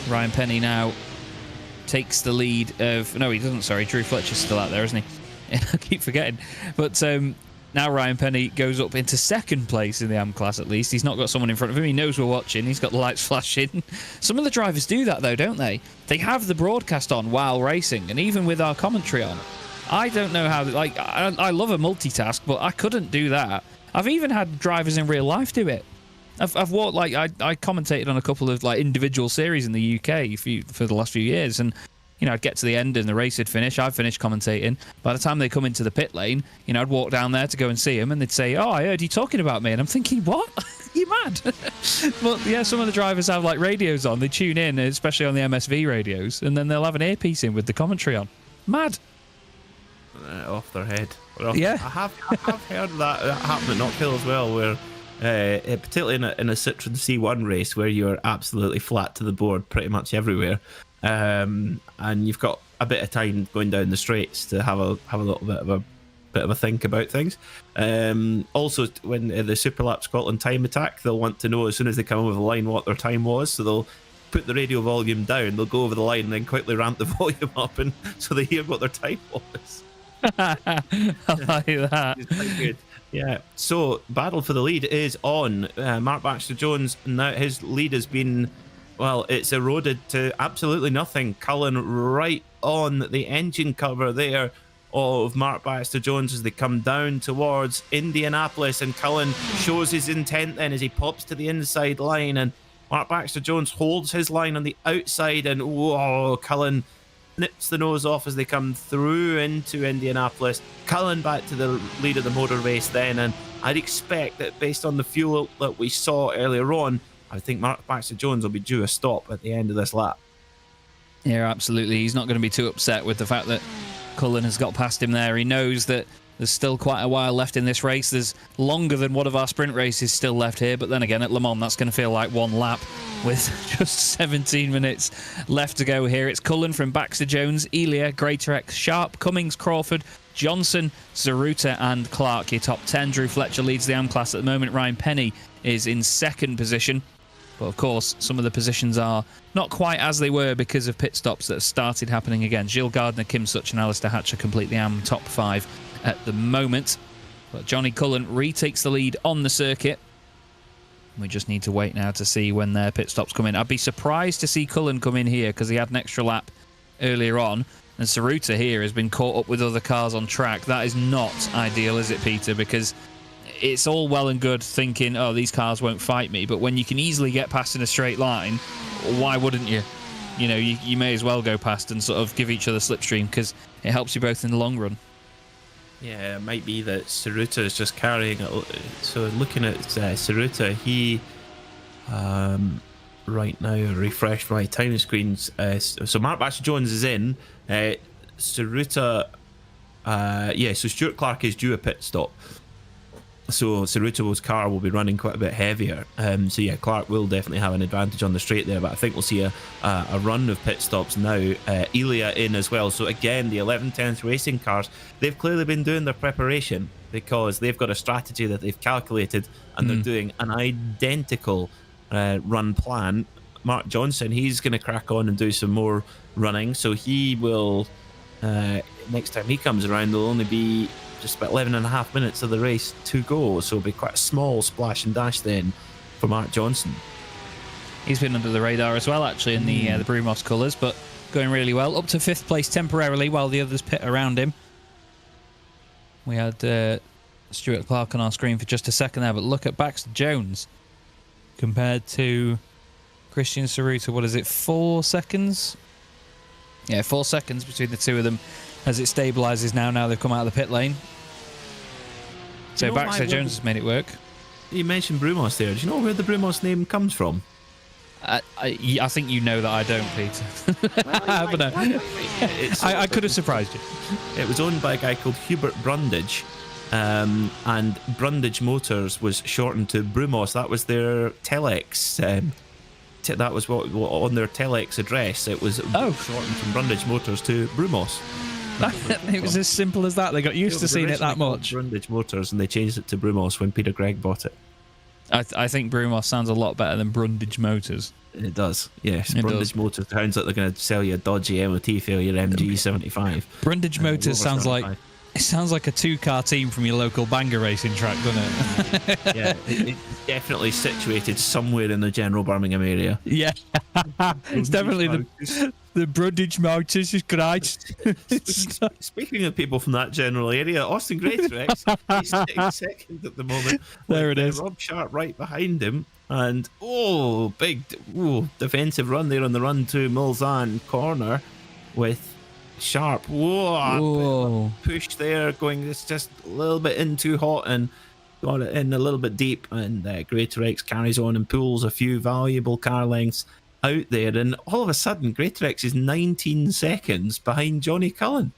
Ryan Penny now takes the lead of... No, he doesn't, sorry. Drew Fletcher's still out there, isn't he? I keep forgetting. But now Ryan Penny goes up into second place in the AM class, at least. He's not got someone in front of him. He knows we're watching. He's got the lights flashing. Some of the drivers do that, though, don't they? They have the broadcast on while racing, and even with our commentary on. I don't know how... I love a multitask, but I couldn't do that. I've even had drivers in real life do it. I've walked, like, I commentated on a couple of like individual series in the UK for the last few years, and I'd get to the end and the race would finish. I'd finished commentating. By the time they come into the pit lane, I'd walk down there to go and see them, and they'd say, "Oh, I heard you talking about me," and I'm thinking, "What? You mad?" But yeah, some of the drivers have like radios on. They tune in, especially on the MSV radios, and then they'll have an earpiece in with the commentary on. Mad. Off their head. Yeah. I have heard that happen at Knockhill as well, where particularly in a Citroen C1 race where you're absolutely flat to the board pretty much everywhere, and you've got a bit of time going down the straights to have a little bit of a think about things. Also, when the Superlap Scotland time attack, they'll want to know as soon as they come over the line what their time was, so they'll put the radio volume down, they'll go over the line and then quickly ramp the volume up, and so they hear what their time was. I like that. It's quite good. Yeah, so battle for the lead is on. Mark Baxter-Jones, now his lead has been, well, it's eroded to absolutely nothing. Cullen right on the engine cover there of Mark Baxter-Jones as they come down towards Indianapolis, and Cullen shows his intent then as he pops to the inside line, and Mark Baxter-Jones holds his line on the outside, and whoa, Cullen nips the nose off as they come through into Indianapolis. Cullen back to the lead of the motor race then, and I'd expect that based on the fuel that we saw earlier on, I think Mark Baxter-Jones will be due a stop at the end of this lap. Yeah, absolutely. He's not going to be too upset with the fact that Cullen has got past him there. He knows that there's still quite a while left in this race. There's longer than one of our sprint races still left here, but then again, at Le Mans, that's going to feel like one lap with just 17 minutes left to go here. It's Cullen from Baxter-Jones, Elia, Greatorex, Sharp, Cummings, Crawford, Johnson, Zaruta and Clark. Your top 10. Drew Fletcher leads the AM class at the moment. Ryan Penny is in second position. But of course, some of the positions are not quite as they were because of pit stops that have started happening again. Gilles Gardner, Kim Such and Alistair Hatcher complete the AM top 5 at the moment. But Johnny Cullen retakes the lead on the circuit. We just need to wait now to see when their pit stops come in. I'd be surprised to see Cullen come in here because he had an extra lap earlier on. And Saruta here has been caught up with other cars on track. That is not ideal, is it, Peter? Because it's all well and good thinking, oh, these cars won't fight me. But when you can easily get past in a straight line, why wouldn't you? You may as well go past and sort of give each other slipstream because it helps you both in the long run. Yeah, it might be that Saruta is just carrying it. So looking at Saruta, he right now refreshed my time screens. So Mark Baxter-Jones is in. Saruta, so Stuart Clark is due a pit stop. So Saruta's car will be running quite a bit heavier. So yeah, Clark will definitely have an advantage on the straight there, but I think we'll see a run of pit stops now. Elia in as well. So again, the 11/10 racing cars, they've clearly been doing their preparation because they've got a strategy that they've calculated and they're doing an identical run plan. Mark Johnson, he's going to crack on and do some more running. So he will, next time he comes around, there'll only be just about 11.5 minutes of the race to go, so it'll be quite a small splash and dash then for Mark Johnson. He's been under the radar as well, actually, in the Brumos colours, but going really well. Up to 5th place temporarily while the others pit around him. We had Stuart Clark on our screen for just a second there, but look at Baxter-Jones compared to Christian Saruta. What is it, 4 seconds? Yeah, 4 seconds between the two of them as it stabilises now. Now they've come out of the pit lane. So Baxter-Jones has made it work. You mentioned Brumos there. Do you know where the Brumos name comes from? I think you know that I don't, Peter. But no. I could have surprised you. It was owned by a guy called Hubert Brundage, and Brundage Motors was shortened to Brumos. That was their telex. That was what on their telex address. It was shortened from Brundage Motors to Brumos. It was as simple as that. They got used to seeing it that much. Brundage Motors, and they changed it to Brumos when Peter Gregg bought it. I think Brumos sounds a lot better than Brundage Motors. It does, yes. Brundage Motors sounds like they're going to sell you a dodgy MOT failure MG75. Brundage Motors sounds like It sounds like a 2-car team from your local banger racing track, doesn't it? Yeah, it's definitely situated somewhere in the general Birmingham area. Yeah. It's definitely the Brundage Motors is great. Speaking of people from that general area, Austin Greatrex is sitting second at the moment. There with, it is. Rob Sharp right behind him. And, big defensive run there on the run to Mulsanne corner with Sharp. Whoa. Push there, going it's just a little bit in too hot and got it in a little bit deep. And Greatrex carries on and pulls a few valuable car lengths out there. And all of a sudden, Greatrex is 19 seconds behind Johnny Cullen.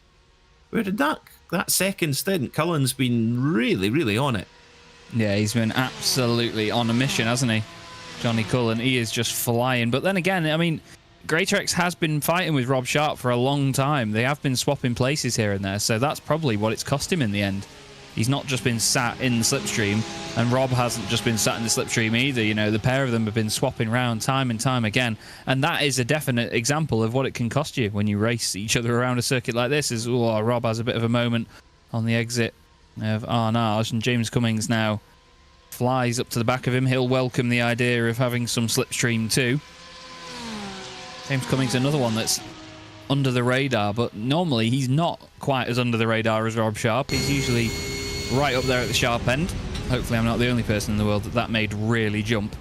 Where did that second stint? Cullen's been really, really on it. Yeah, he's been absolutely on a mission, hasn't he? Johnny Cullen, he is just flying. But then again, I mean, Greatrex has been fighting with Rob Sharp for a long time. They have been swapping places here and there, so that's probably what it's cost him in the end. He's not just been sat in the slipstream, and Rob hasn't just been sat in the slipstream either. You know, the pair of them have been swapping around time and time again, and that is a definite example of what it can cost you when you race each other around a circuit like this. Is Rob has a bit of a moment on the exit of Arnage, and James Cummings now flies up to the back of him. He'll welcome the idea of having some slipstream too. James Cummings, another one that's under the radar, but normally he's not quite as under the radar as Rob Sharp. He's usually right up there at the sharp end. Hopefully I'm not the only person in the world that made really jump.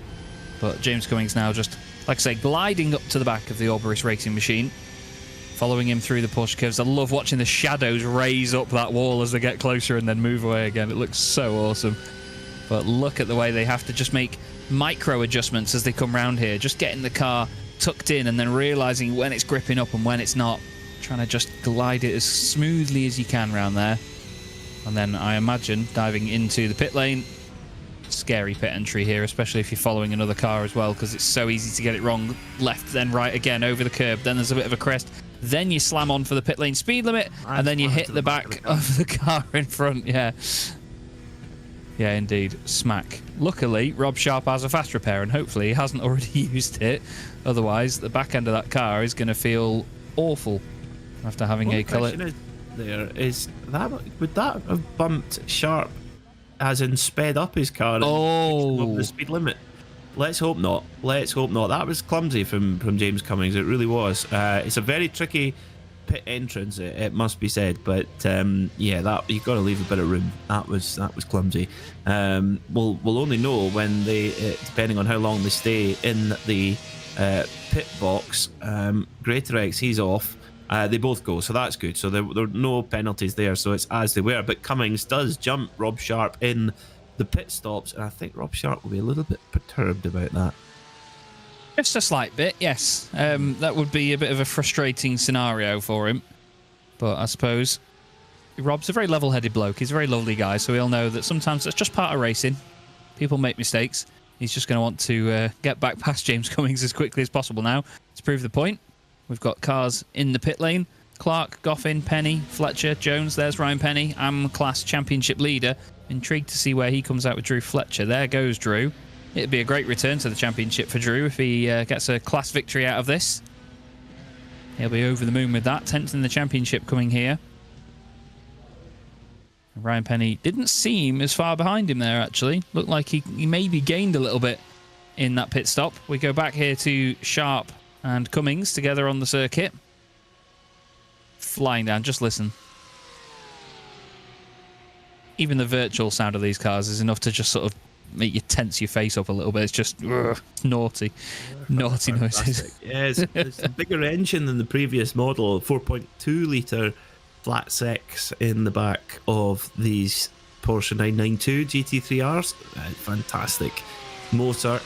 But James Cummings now just, like I say, gliding up to the back of the Aubrey's racing machine, following him through the Porsche curves. I love watching the shadows raise up that wall as they get closer and then move away again. It looks so awesome. But look at the way they have to just make micro adjustments as they come round here, just getting the car tucked in and then realising when it's gripping up and when it's not, trying to just glide it as smoothly as you can round there. And then I imagine diving into the pit lane. Scary pit entry here, especially if you're following another car as well, because it's so easy to get it wrong. Left, then right again, over the curb, then there's a bit of a crest, then you slam on for the pit lane speed limit, and then you hit the back of the car in front. Yeah, indeed. Smack. Luckily, Rob Sharp has a fast repair, and hopefully he hasn't already used it. Otherwise, the back end of that car is going to feel awful after having a colour. Would that have bumped Sharp, as in sped up his car above the speed limit? Let's hope not. Let's hope not. That was clumsy from James Cummings. It really was. It's a very tricky pit entrance, it must be said, but yeah, that you've got to leave a bit of room. That was clumsy. We'll only know when they, depending on how long they stay in the pit box. Greatrex, he's off. They both go, so that's good. So there are no penalties there, so it's as they were. But Cummings does jump Rob Sharp in the pit stops, and I think Rob Sharp will be a little bit perturbed about that. Just a slight bit, yes. That would be a bit of a frustrating scenario for him. But I suppose Rob's a very level-headed bloke. He's a very lovely guy, so he'll know that sometimes it's just part of racing. People make mistakes. He's just going to want to get back past James Cummings as quickly as possible now to prove the point. We've got cars in the pit lane. Clark, Goffin, Penny, Fletcher, Jones. There's Ryan Penny, AM-class championship leader. Intrigued to see where he comes out with Drew Fletcher. There goes Drew. It'd be a great return to the championship for Drew if he gets a class victory out of this. He'll be over the moon with that. 10th in the championship coming here. Ryan Penny didn't seem as far behind him there, actually. Looked like he maybe gained a little bit in that pit stop. We go back here to Sharp and Cummings together on the circuit. Flying down, just listen. Even the virtual sound of these cars is enough to just sort of make you tense your face up a little bit. It's just naughty. Naughty noises. Yeah, it's a bigger engine than the previous model. 4.2 litre flat six in the back of these Porsche 992 GT3Rs. Fantastic motor.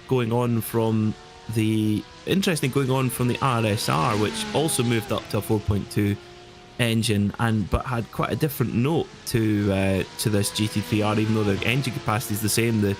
Going on from the RSR, which also moved up to a 4.2 engine, but had quite a different note to this GT3R, even though the engine capacity is the same, the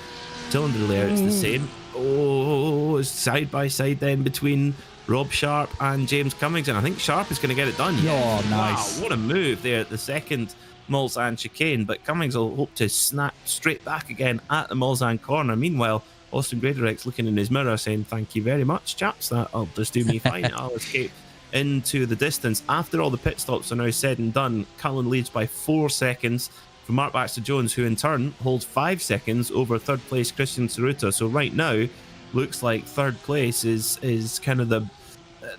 cylinder layer is the same. It's side by side then between Rob Sharp and James Cummings, and I think Sharp is going to get it done. Oh, nice. Wow, what a move there at the second Mulsanne chicane, but Cummings will hope to snap straight back again at the Mulsanne corner. Meanwhile, Austin Greatrex looking in his mirror saying, "Thank you very much, chaps, that'll just do me fine. I'll escape into the distance. After all the pit stops are now said and done, Cullen leads by 4 seconds from Mark Baxter-Jones, who in turn holds 5 seconds over third place Christian Tsuruta. So right now, looks like third place is kind of the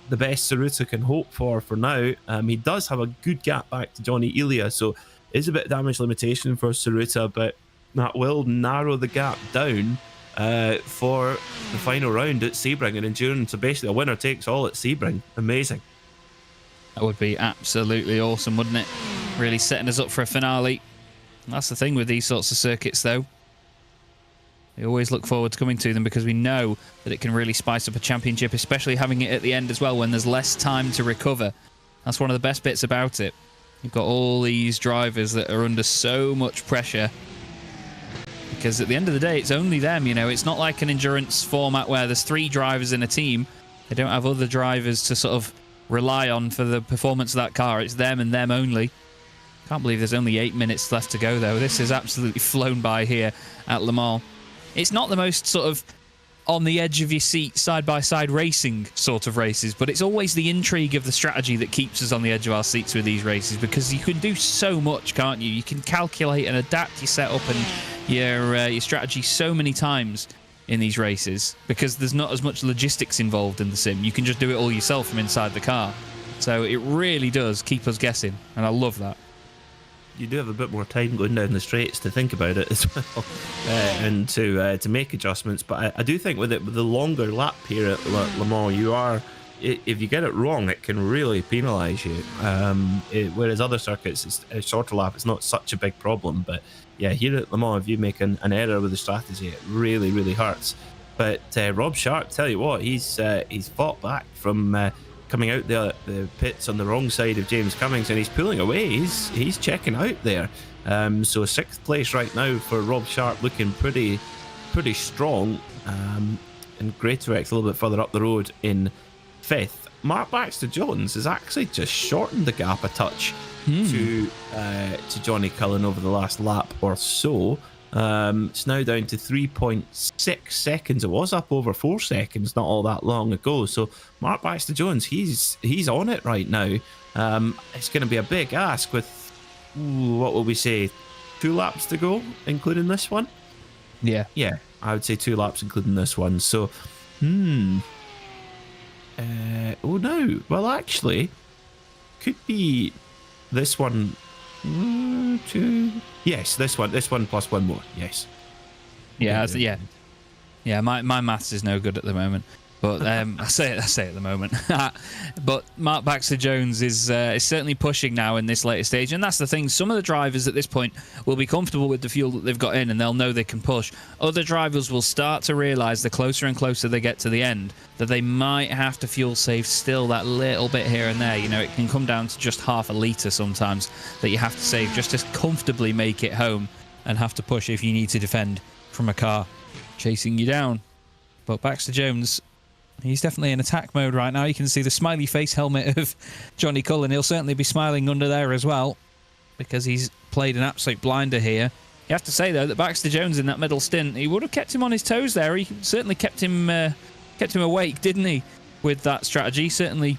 best Tsuruta can hope for now. He does have a good gap back to Johnny Elia, so is a bit of damage limitation for Tsuruta, but that will narrow the gap down for the final round at Sebring and Endurance. So basically a winner takes all at Sebring. Amazing. That would be absolutely awesome, wouldn't it? Really setting us up for a finale. That's the thing with these sorts of circuits, though. We always look forward to coming to them because we know that it can really spice up a championship, especially having it at the end as well when there's less time to recover. That's one of the best bits about it. You've got all these drivers that are under so much pressure because at the end of the day, it's only them, you know. It's not like an endurance format where there's 3 drivers in a team. They don't have other drivers to sort of rely on for the performance of that car. It's them and them only. Can't believe there's only 8 minutes left to go, though. This has absolutely flown by here at Le Mans. It's not the most sort of on the edge of your seat, side-by-side racing sort of races, but it's always the intrigue of the strategy that keeps us on the edge of our seats with these races, because you can do so much, can't you? You can calculate and adapt your setup and your strategy so many times in these races because there's not as much logistics involved in the sim. You can just do it all yourself from inside the car. So it really does keep us guessing, and I love that. You do have a bit more time going down the straights to think about it as well, and to make adjustments. But I do think with the longer lap here at Le Mans, you are, if you get it wrong, it can really penalise you. Whereas other circuits, it's a shorter lap, it's not such a big problem. But yeah, here at Le Mans, if you make an error with the strategy, it really, really hurts. But Rob Sharp, tell you what, he's fought back from coming out the pits on the wrong side of James Cummings, and he's pulling away. He's checking out there. So 6th place right now for Rob Sharp, looking pretty strong. And Greatorex a little bit further up the road in 5th. Mark Baxter-Jones has actually just shortened the gap a touch to Johnny Cullen over the last lap or so. It's now down to 3.6 seconds. It was up over 4 seconds not all that long ago. So Mark Baxter-Jones, he's on it right now. It's going to be a big ask with, what will we say, 2 laps to go, including this one? Yeah, I would say 2 laps including this one. So, oh no. Well, actually, could be this one. 2. Yes, this one plus one more. Yes. Yeah. My maths is no good at the moment, but I say it at the moment. But Mark Baxter-Jones is certainly pushing now in this later stage, and that's the thing. Some of the drivers at this point will be comfortable with the fuel that they've got in, and they'll know they can push. Other drivers will start to realise the closer and closer they get to the end that they might have to fuel save still that little bit here and there. You know, it can come down to just half a litre sometimes that you have to save just to comfortably make it home and have to push if you need to defend from a car chasing you down. But Baxter-Jones, he's definitely in attack mode right now. You can see the smiley face helmet of Johnny Cullen. He'll certainly be smiling under there as well because he's played an absolute blinder here. You have to say, though, that Baxter-Jones in that middle stint, he would have kept him on his toes there. He certainly kept him awake, didn't he, with that strategy? Certainly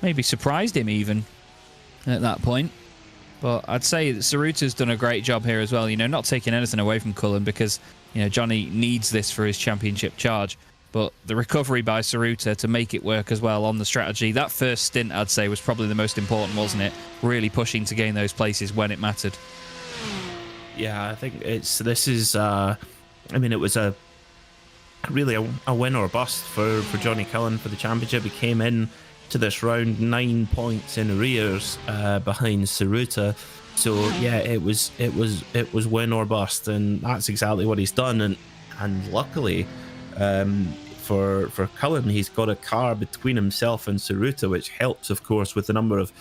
maybe surprised him even at that point. But I'd say that Tsuruta's done a great job here as well, you know, not taking anything away from Cullen because, you know, Johnny needs this for his championship charge. But the recovery by Tsuruta to make it work as well on the strategy, that first stint, I'd say, was probably the most important, wasn't it? Really pushing to gain those places when it mattered. Yeah, I think it was really a win or bust for Johnny Cullen for the championship. He came in to this round 9 points in arrears behind Tsuruta. So yeah, it was win or bust, and that's exactly what he's done. And luckily for Cullen, he's got a car between himself and Tsuruta, which helps, of course, with the number of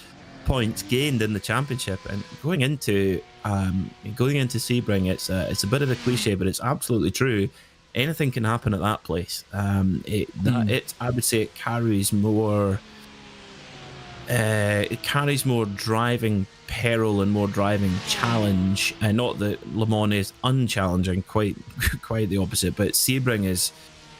points gained in the championship. And going into Sebring, it's a bit of a cliche, but it's absolutely true. Anything can happen at that place. I would say it carries more. It carries more driving peril and more driving challenge. Not that Le Mans is unchallenging, quite the opposite. But Sebring is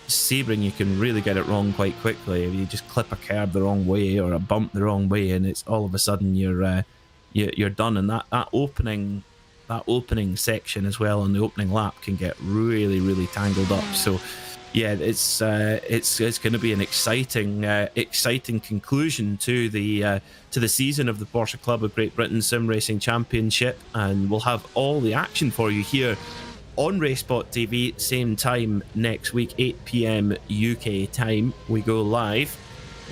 Sebring, you can really get it wrong quite quickly. If you just clip a curb the wrong way or a bump the wrong way, and it's all of a sudden you're done. And that opening section as well on the opening lap can get really, really tangled up. So yeah, it's going to be an exciting conclusion to the season of the Porsche Club of Great Britain Sim Racing Championship, and we'll have all the action for you here on RaceSpotTV, same time next week, 8 p.m. UK time. We go live,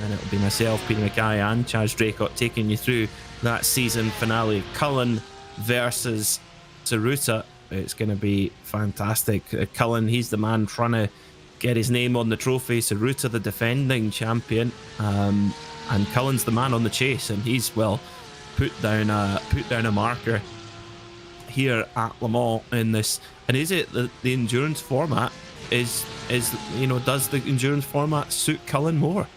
and it'll be myself, Peter Mackay, and Chaz Draycott taking you through that season finale. Cullen versus Tsuruta. It's going to be fantastic. Cullen, he's the man trying to get his name on the trophy. Tsuruta, the defending champion, and Cullen's the man on the chase, and he's, well, put down a marker here at Le Mans in this. And is it the endurance format is does the endurance format suit Cullen more?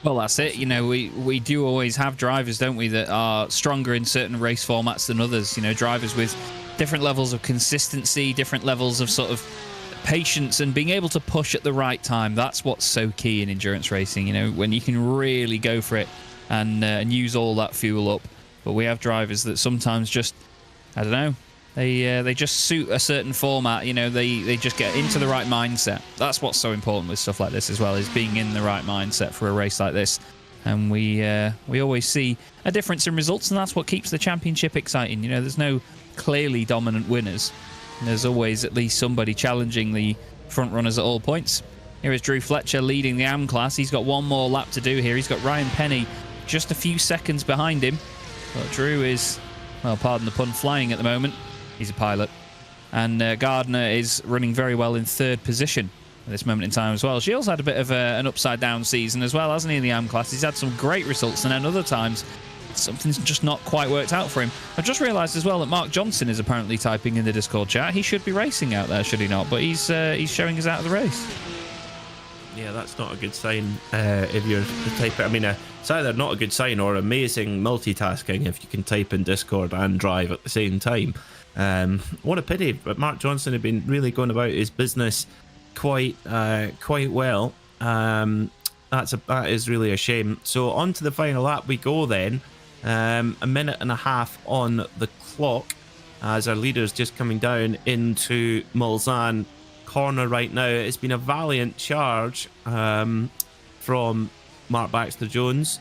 Well, that's it. We do always have drivers, don't we, that are stronger in certain race formats than others. Drivers with different levels of consistency, different levels of sort of patience, and being able to push at the right time. That's what's so key in endurance racing, when you can really go for it and use all that fuel up. But we have drivers that sometimes just, I don't know, they just suit a certain format. They just get into the right mindset. That's what's so important with stuff like this as well, is being in the right mindset for a race like this. And we always see a difference in results, and that's what keeps the championship exciting. There's no clearly dominant winners. There's always at least somebody challenging the front runners at all points. Here is Drew Fletcher leading the AM class. He's got one more lap to do here. He's got Ryan Penny just a few seconds behind him. But Drew is, well, pardon the pun, flying at the moment. He's a pilot. And Gardner is running very well in third position at this moment in time as well. Gilles had a bit of an upside-down season as well, hasn't he, in the AM class? He's had some great results, and then other times something's just not quite worked out for him. I've just realised as well that Mark Johnson is apparently typing in the Discord chat. He should be racing out there, should he not? But he's showing us out of the race. Yeah, that's not a good sign if you're the type. I mean, it's either not a good sign or amazing multitasking if you can type in Discord and drive at the same time. What a pity, but Mark Johnson had been really going about his business quite well. That is really a shame. So on to the final lap we go then. A minute and a half on the clock as our leader's just coming down into Mulsanne corner right now. It's been a valiant charge from Mark Baxter Jones.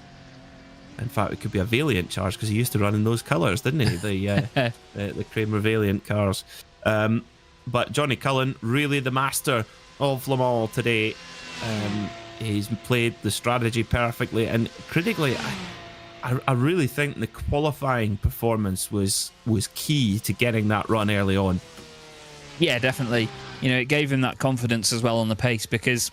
In fact, it could be a valiant charge because he used to run in those colours, didn't he? The Kramer Valiant cars. But Johnny Cullen, really the master of Le Mans today. He's played the strategy perfectly, and critically, I really think the qualifying performance was key to getting that run early on. Yeah, definitely. It gave him that confidence as well on the pace, because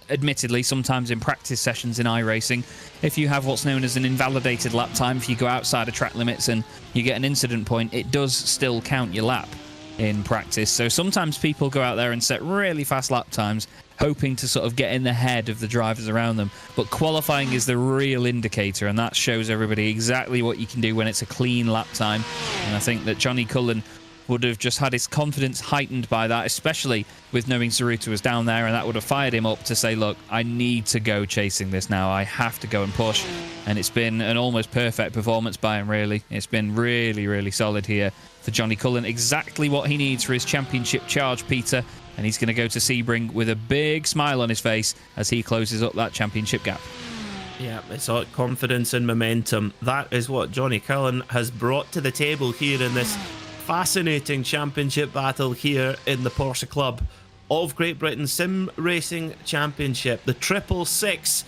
admittedly, sometimes in practice sessions in iRacing, if you have what's known as an invalidated lap time, if you go outside of track limits and you get an incident point, it does still count your lap in practice. So sometimes people go out there and set really fast lap times, hoping to sort of get in the head of the drivers around them. But qualifying is the real indicator, and that shows everybody exactly what you can do when it's a clean lap time. And I think that Johnny Cullen would have just had his confidence heightened by that, especially with knowing Tsuruta was down there, and that would have fired him up to say, look, I need to go chasing this now. I have to go and push. And it's been an almost perfect performance by him, really. It's been really, really solid here for Johnny Cullen. Exactly what he needs for his championship charge, Peter. And he's going to go to Sebring with a big smile on his face as he closes up that championship gap. Yeah, it's all confidence and momentum. That is what Johnny Cullen has brought to the table here in this fascinating championship battle here in the Porsche Club of Great Britain Sim Racing Championship. The 666,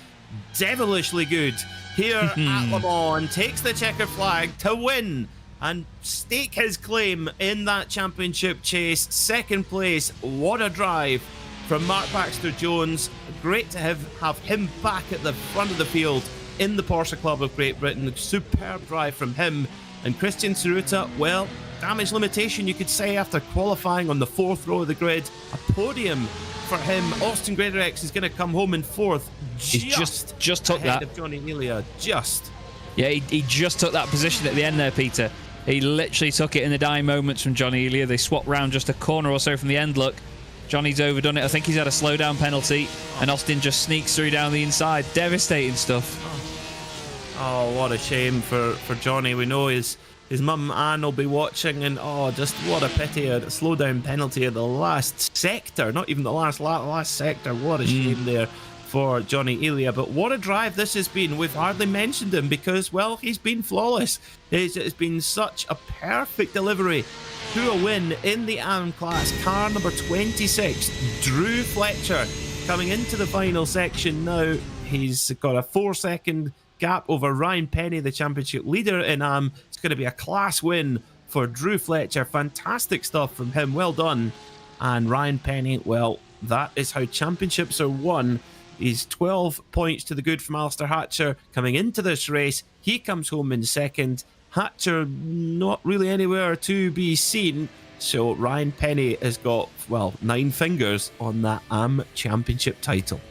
devilishly good here at Le Mans, takes the checker flag to win and stake his claim in that championship chase. Second place, what a drive from Mark Baxter Jones. Great to have him back at the front of the field in the Porsche Club of Great Britain. Superb drive from him. And Christian Tsuruta, well, damage limitation, you could say, after qualifying on the fourth row of the grid. A podium for him. Austin Greatorex is going to come home in fourth. He just took that. Of Johnny Elia, just. Yeah, he just took that position at the end there, Peter. He literally took it in the dying moments from Johnny Elia. They swapped round just a corner or so from the end, look. Johnny's overdone it. I think he's had a slowdown penalty, and Austin just sneaks through down the inside. Devastating stuff. Oh, what a shame for Johnny. We know his mum Anne will be watching, and just what a pity, a slowdown penalty at the last sector, not even the last lap, the last sector. What a shame there for Johnny Elia. But what a drive this has been. We've hardly mentioned him because, well, he's been flawless. It's been such a perfect delivery to a win in the AM class. Car number 26, Drew Fletcher, coming into the final section now. He's got a 4-second gap over Ryan Penny, the championship leader in AM. It's going to be a class win for Drew Fletcher. Fantastic stuff from him. Well done. And Ryan Penny, well, that is how championships are won. He's 12 points to the good from Alistair Hatcher coming into this race. He comes home in second. Hatcher not really anywhere to be seen. So Ryan Penny has got, well, 9 fingers on that AM championship title.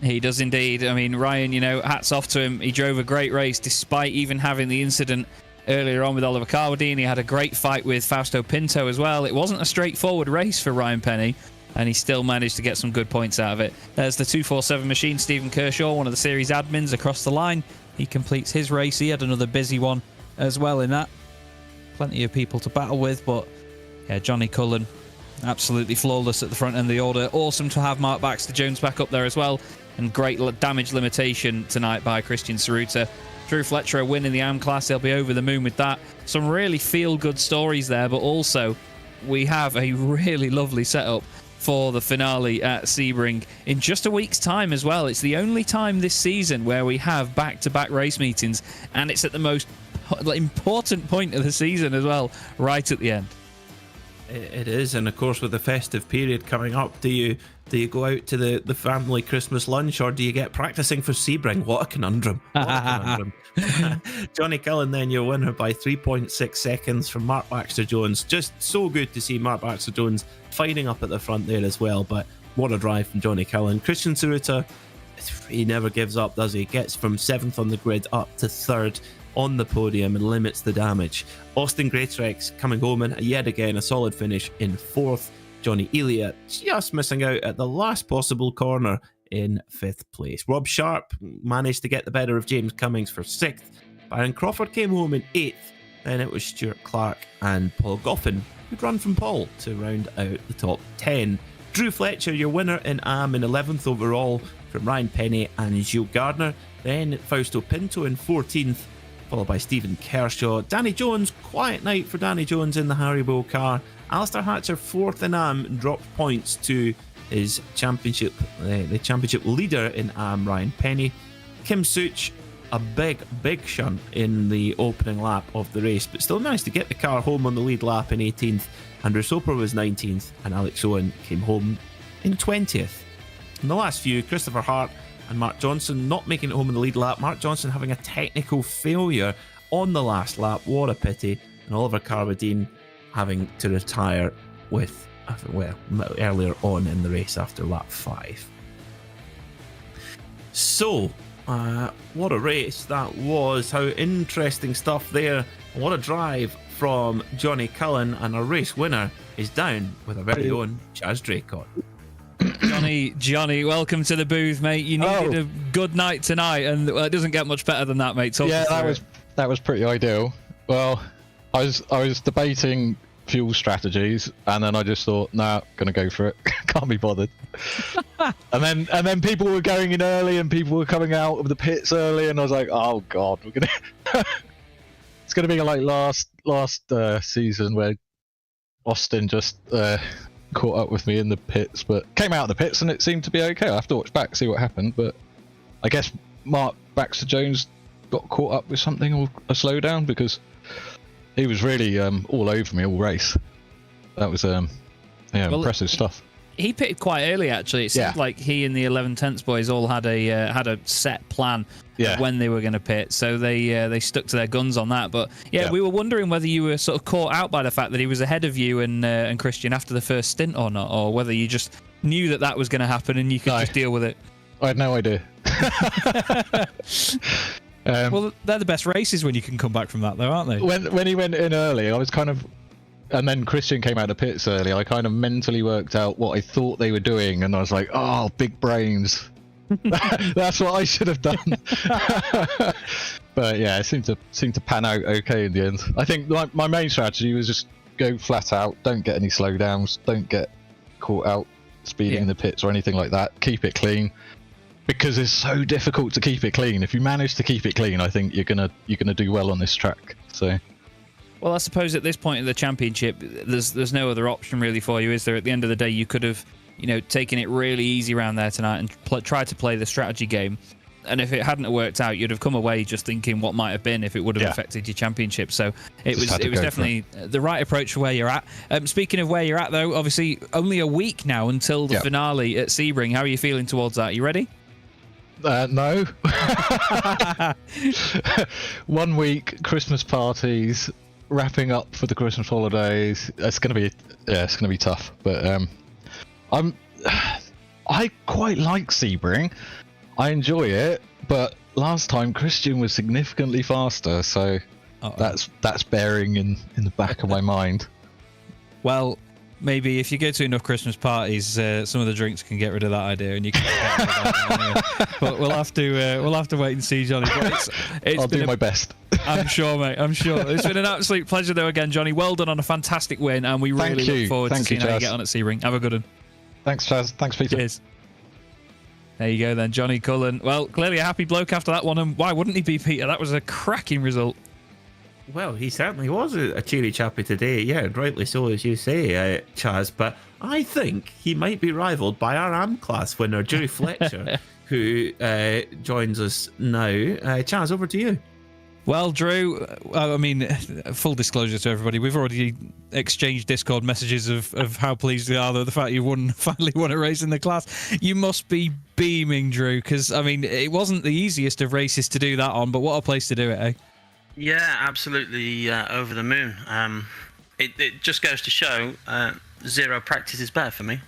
He does indeed. I mean, Ryan, hats off to him. He drove a great race despite even having the incident earlier on with Oliver Carwadine. He had a great fight with Fausto Pinto as well. It wasn't a straightforward race for Ryan Penny, and he still managed to get some good points out of it. There's the 247 machine, Stephen Kershaw, one of the series admins, across the line. He completes his race. He had another busy one as well in that. Plenty of people to battle with, but yeah, Johnny Cullen, absolutely flawless at the front end of the order. Awesome to have Mark Baxter-Jones back up there as well, and great damage limitation tonight by Christian Saruta. Drew Fletcher a win in the AM class. They'll be over the moon with that. Some really feel-good stories there, but also we have a really lovely setup for the finale at Sebring in just a week's time as well. It's the only time this season where we have back-to-back race meetings, and it's at the most important point of the season as well, right at the end. It is, and of course with the festive period coming up, do you go out to the family Christmas lunch, or do you get practicing for Sebring? What a conundrum. What a conundrum. Johnny Cullen then your winner by 3.6 seconds from Mark Baxter-Jones. Just so good to see Mark Baxter-Jones fighting up at the front there as well, but what a drive from Johnny Cullen. Christian Saruta, he never gives up, does he? Gets from 7th on the grid up to 3rd on the podium and limits the damage. Austin Greatrex coming home and yet again a solid finish in 4th. Johnny Elia just missing out at the last possible corner in 5th place. Rob Sharp managed to get the better of James Cummings for 6th. Byron Crawford came home in 8th. Then it was Stuart Clark and Paul Goffin who'd run from Paul to round out the top 10. Drew Fletcher, your winner in AM, in 11th overall from Ryan Penny and Gilles Gardner. Then Fausto Pinto in 14th, followed by Stephen Kershaw. Danny Jones, quiet night for Danny Jones in the Haribo car. Alistair Hatcher 4th in AM, dropped points to his championship, the championship leader in AM, Ryan Penny. Kim Such, a big shunt in the opening lap of the race, but still managed to get the car home on the lead lap in 18th. Andrew Soper was 19th, and Alex Owen came home in 20th. In the last few, Christopher Hart and Mark Johnson not making it home in the lead lap. Mark Johnson having a technical failure on the last lap. What a pity. And Oliver Carwadine having to retire with, well, earlier on in the race after lap 5. So, what a race that was. How interesting stuff there. What a drive from Johnny Cullen, and our race winner is down with our very own Chaz Draycott. Johnny, welcome to the booth, mate. You needed a good night tonight, and it doesn't get much better than that, mate. That was pretty ideal. Well, I was debating fuel strategies, and then I just thought, nah, gonna go for it. Can't be bothered. and then people were going in early, and people were coming out of the pits early, and I was like, oh god, we're gonna. It's gonna be like last season where Austin just caught up with me in the pits, but came out of the pits and it seemed to be okay. I have to watch back, see what happened, but I guess Mark Baxter-Jones got caught up with something or a slowdown, because he was really all over me all race. That was impressive stuff. He pitted quite early, actually. It seemed like he and the 11/10 boys all had a set plan of when they were going to pit, so they stuck to their guns on that. But we were wondering whether you were sort of caught out by the fact that he was ahead of you and Christian after the first stint or not, or whether you just knew that was going to happen and you could just deal with it. I had no idea. Well, they're the best races when you can come back from that, though, aren't they? When he went in early, I was kind of and then Christian came out of pits early, I kind of mentally worked out what I thought they were doing, and I was like, oh, big brains. That's what I should have done. But yeah, it seemed to pan out okay in the end. I think my main strategy was just go flat out, don't get any slowdowns, don't get caught out speeding in the pits or anything like that. Keep it clean, because it's so difficult to keep it clean. If you manage to keep it clean, I think you're gonna do well on this track. So. Well, I suppose at this point in the championship, there's no other option really for you, is there? At the end of the day, you could have, taken it really easy around there tonight and tried to play the strategy game. And if it hadn't worked out, you'd have come away just thinking what might have been if it would have affected your championship. So it was definitely the right approach for where you're at. Speaking of where you're at, though, obviously only a week now until the finale at Sebring. How are you feeling towards that? You ready? No. 1 week, Christmas parties, wrapping up for the Christmas holidays. It's gonna be tough. But I quite like Sebring. I enjoy it, but last time Christian was significantly faster, so that's bearing in the back of my mind. Well, maybe if you go to enough Christmas parties, some of the drinks can get rid of that idea, and you can get rid of that anyway. But we'll have to wait and see, Johnny. But I'll do my best. I'm sure, mate. I'm sure. It's been an absolute pleasure, though, again, Johnny. Well done on a fantastic win, and we really look forward to seeing how you get on at Sebring. Have a good one. Thanks, Chaz. Thanks, Peter. Cheers. There you go, then, Johnny Cullen. Well, clearly a happy bloke after that one, and why wouldn't he be, Peter? That was a cracking result. Well, he certainly was a cheery chappy today, yeah, rightly so, as you say, Chaz. But I think he might be rivalled by our AM class winner, Drew Fletcher, who joins us now. Chaz, over to you. Well, Drew, I mean, full disclosure to everybody, we've already exchanged Discord messages of how pleased we are that the fact you finally won a race in the class. You must be beaming, Drew, because, I mean, it wasn't the easiest of races to do that on, but what a place to do it, eh? Yeah, absolutely over the moon. It just goes to show zero practice is better for me.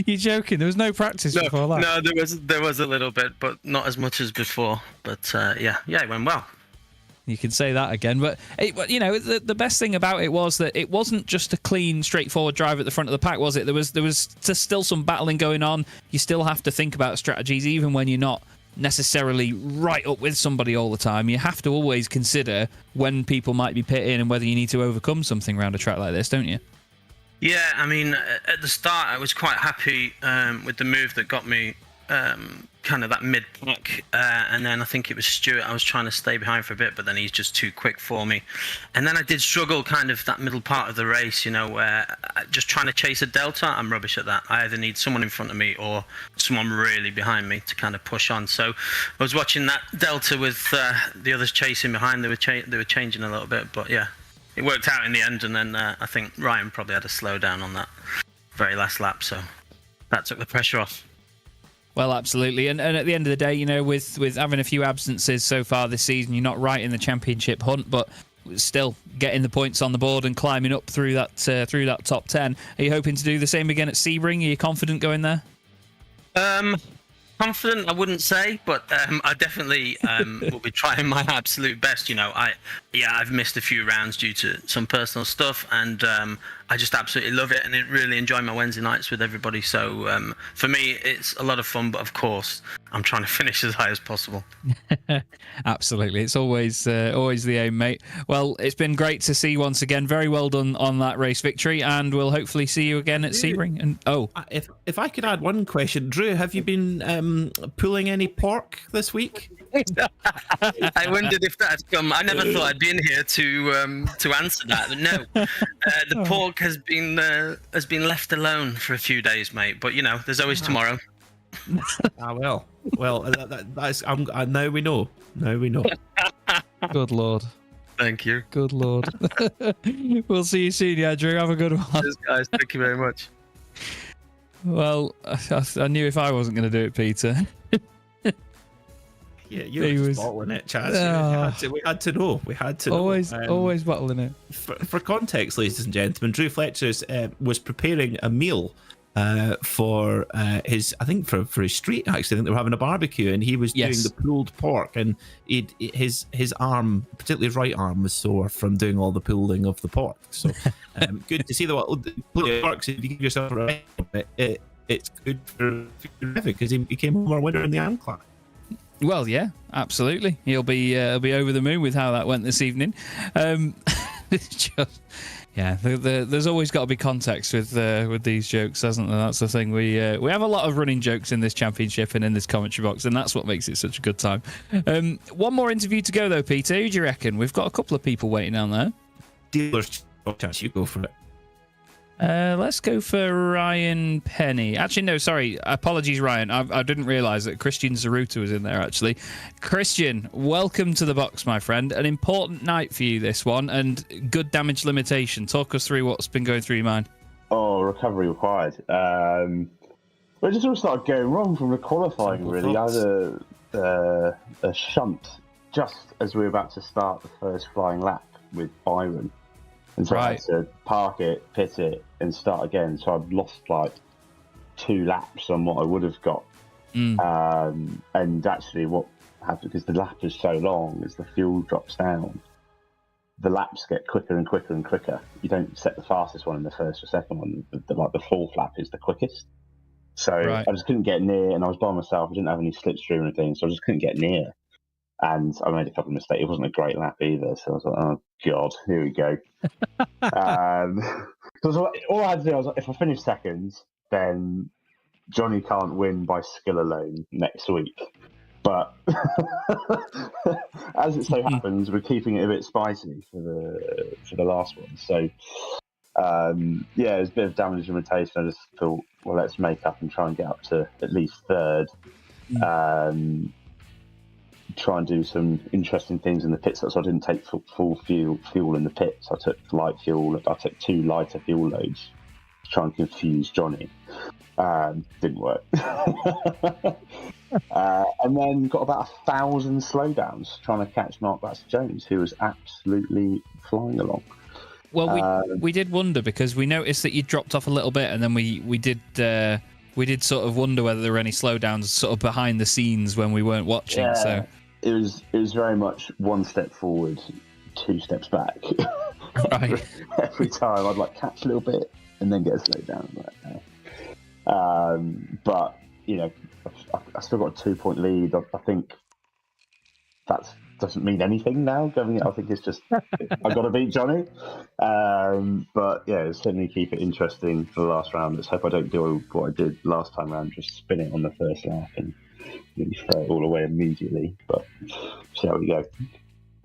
You're joking? There was no practice before that? No, there was a little bit, but not as much as before. But yeah, it went well. You can say that again, but the best thing about it was that it wasn't just a clean, straightforward drive at the front of the pack, was it? There was still some battling going on. You still have to think about strategies, even when you're not necessarily right up with somebody all the time. You have to always consider when people might be pitting and whether you need to overcome something around a track like this, don't you? Yeah, I mean, at the start, I was quite happy with the move that got me kind of that mid-pack, and then I think it was Stuart. I was trying to stay behind for a bit, but then he's just too quick for me. And then I did struggle kind of that middle part of the race, where just trying to chase a delta, I'm rubbish at that. I either need someone in front of me or someone really behind me to kind of push on. So I was watching that delta with the others chasing behind. They were changing a little bit, but yeah. It worked out in the end, and then I think Ryan probably had to slow down on that very last lap, so that took the pressure off. Well, absolutely, and at the end of the day, with having a few absences so far this season, you're not right in the championship hunt, but still getting the points on the board and climbing up through that top 10. Are you hoping to do the same again at Sebring? Are you confident going there? Confident, I wouldn't say, but I definitely will be trying my absolute best. I've missed a few rounds due to some personal stuff, and I just absolutely love it, and I really enjoy my Wednesday nights with everybody. So for me, it's a lot of fun, but of course, I'm trying to finish as high as possible. Absolutely, it's always the aim, mate. Well, it's been great to see you once again. Very well done on that race victory, and we'll hopefully see you again at Sebring. And if I could add one question, Drew, have you been pulling any pork this week? I wondered if that had come. I never thought I'd be in here to answer that, but no. The pork has been left alone for a few days, mate. But there's always tomorrow. Well, that's. Now we know. Now we know. Good Lord. Thank you. Good Lord. We'll see you soon, yeah, Drew. Have a good one. Cheers, guys. Thank you very much. Well, I knew if I wasn't going to do it, Peter. Yeah, you were just bottling it, Chaz. We had to know. We had to know. Always bottling it. For context, ladies and gentlemen, Drew Fletcher was preparing a meal for his, I think for his street. Actually, I think they were having a barbecue, and he was doing the pulled pork, and his arm, particularly his right arm, was sore from doing all the pulling of the pork. So good to see the works. If you give yourself a it's good for because he came home our winner in the AMCLA. Well, yeah, absolutely. He'll be over the moon with how that went this evening. It's just, yeah, there's always got to be context with these jokes, hasn't there? That's the thing. We have a lot of running jokes in this championship and in this commentary box, and that's what makes it such a good time. One more interview to go, though, Peter. Who do you reckon? We've got a couple of people waiting down there. Dealers, chance you go for it. Let's go for Ryan Penny. Actually, no, sorry. Apologies, Ryan. I didn't realise that Christian Zaruta was in there, actually. Christian, welcome to the box, my friend. An important night for you, this one, and good damage limitation. Talk us through what's been going through your mind. Oh, recovery required. Well, it just all started going wrong from the qualifying, really. I had a shunt just as we were about to start the first flying lap with Byron. And so I had to park it, pit it, and start again. So I've lost like 2 laps on what I would have got. And actually what happened, because the lap is so long, as the fuel drops down, the laps get quicker and quicker and quicker. You don't set the fastest one in the first or second one. The fourth lap is the quickest. So I just couldn't get near, and I was by myself. I didn't have any slipstream or anything, so I just couldn't get near. And I made a couple of mistakes. It wasn't a great lap either. So I was like, oh, God, here we go. So all I had to do, I was like, if I finish second, then Johnny can't win by skill alone next week. But as it so happens, we're keeping it a bit spicy for the last one. So, yeah, it was a bit of damage limitation. I just thought, well, let's make up and try and get up to at least third. Try and do some interesting things in the pits. So I didn't take full fuel in the pits. I took light fuel. I took 2 lighter fuel loads to try and confuse Johnny. Didn't work. And then got about 1,000 slowdowns trying to catch Mark Batts-Jones, who was absolutely flying along. Well, we did wonder, because we noticed that you dropped off a little bit, and then we did sort of wonder whether there were any slowdowns sort of behind the scenes when we weren't watching. Yeah. So it was very much 1 step forward, 2 steps back. Right. Every time I'd like catch a little bit and then get a slowdown. But you know, I still got a 2-point lead. I think that doesn't mean anything now. I think it's just I got to beat Johnny. But yeah, certainly keep it interesting for the last round. Let's hope I don't do what I did last time round, just spin it on the first lap and really throw it all away immediately. But see how we go.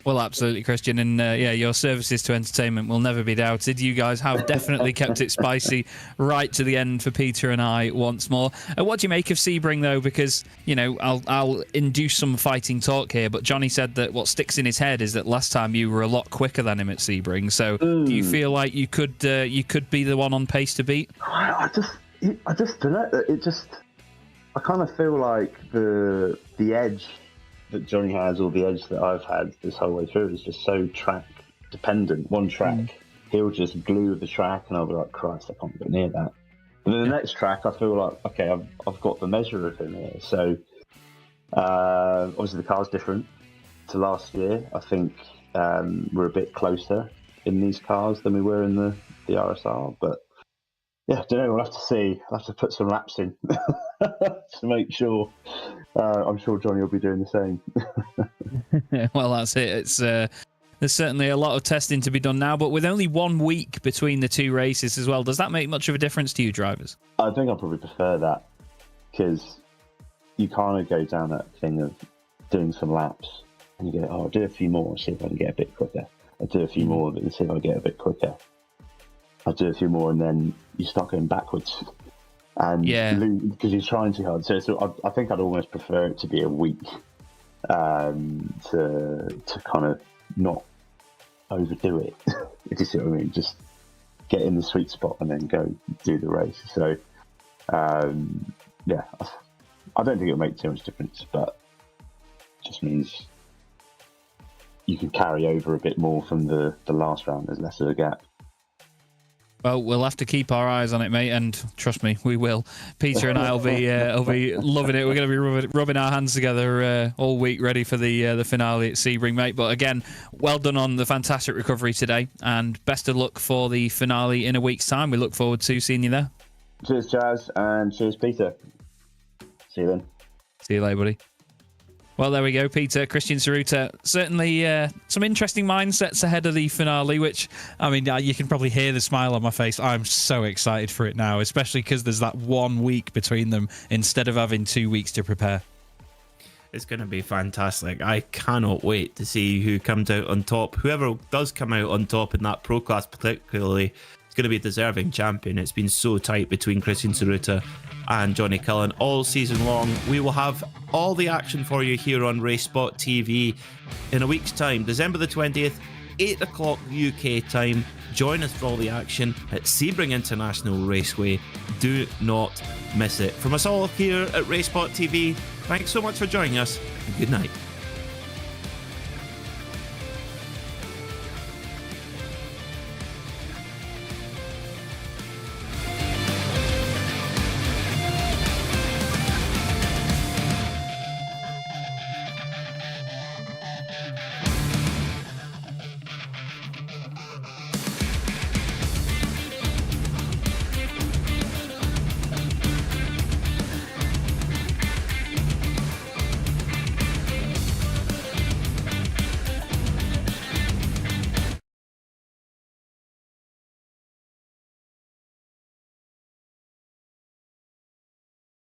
Well, absolutely, Christian, and yeah, your services to entertainment will never be doubted. You guys have definitely kept it spicy right to the end for Peter and I once more. What do you make of Sebring, though? Because, you know, I'll induce some fighting talk here, but Johnny said that what sticks in his head is that last time you were a lot quicker than him at Sebring. So, do you feel like you could be the one on pace to beat? I just don't know. I kind of feel like the edge that Johnny has, or the edge that I've had this whole way through, is just so track dependent. One track, he'll just glue the track, and I'll be like, Christ, I can't get near that. And then the next track, I feel like, okay, I've got the measure of him here. So obviously the car's different to last year. I think we're a bit closer in these cars than we were in the RSR, but yeah, don't know. We'll have to see. I'll have to put some laps in to make sure. I'm sure Johnny will be doing the same. Well, that's it. It's there's certainly a lot of testing to be done now, but with only 1 week between the 2 races as well, does that make much of a difference to you drivers? I think I probably prefer that, because you kind of go down that thing of doing some laps and you go, oh, I'll do a few more, see if I can get a bit quicker. I'll do a few more and see if I get a bit quicker. I'll do a few more, and then you start going backwards. And because you're trying too hard. So I think I'd almost prefer it to be a week to kind of not overdo it, if you see what I mean. Just get in the sweet spot and then go do the race. So, yeah, I don't think it'll make too much difference, but it just means you can carry over a bit more from the last round. There's less of a gap. Well, we'll have to keep our eyes on it, mate, and trust me, we will. Peter and I will be loving it. We're going to be rubbing our hands together all week, ready for the finale at Sebring, mate. But again, well done on the fantastic recovery today, and best of luck for the finale in a week's time. We look forward to seeing you there. Cheers, Chaz, and cheers, Peter. See you then. See you later, buddy. Well, there we go, Peter, Christian Saruta. Certainly some interesting mindsets ahead of the finale, which, I mean, you can probably hear the smile on my face. I'm so excited for it now, especially because there's that 1 week between them instead of having 2 weeks to prepare. It's going to be fantastic. I cannot wait to see who comes out on top. Whoever does come out on top in that pro class particularly is going to be a deserving champion. It's been so tight between Christian Saruta and Johnny Cullen all season long. We will have all the action for you here on RaceSpotTV in a week's time, December the 20th, 8 o'clock UK time. Join us for all the action at Sebring International Raceway. Do not miss it. From us all here at RaceSpotTV, thanks so much for joining us, and good night.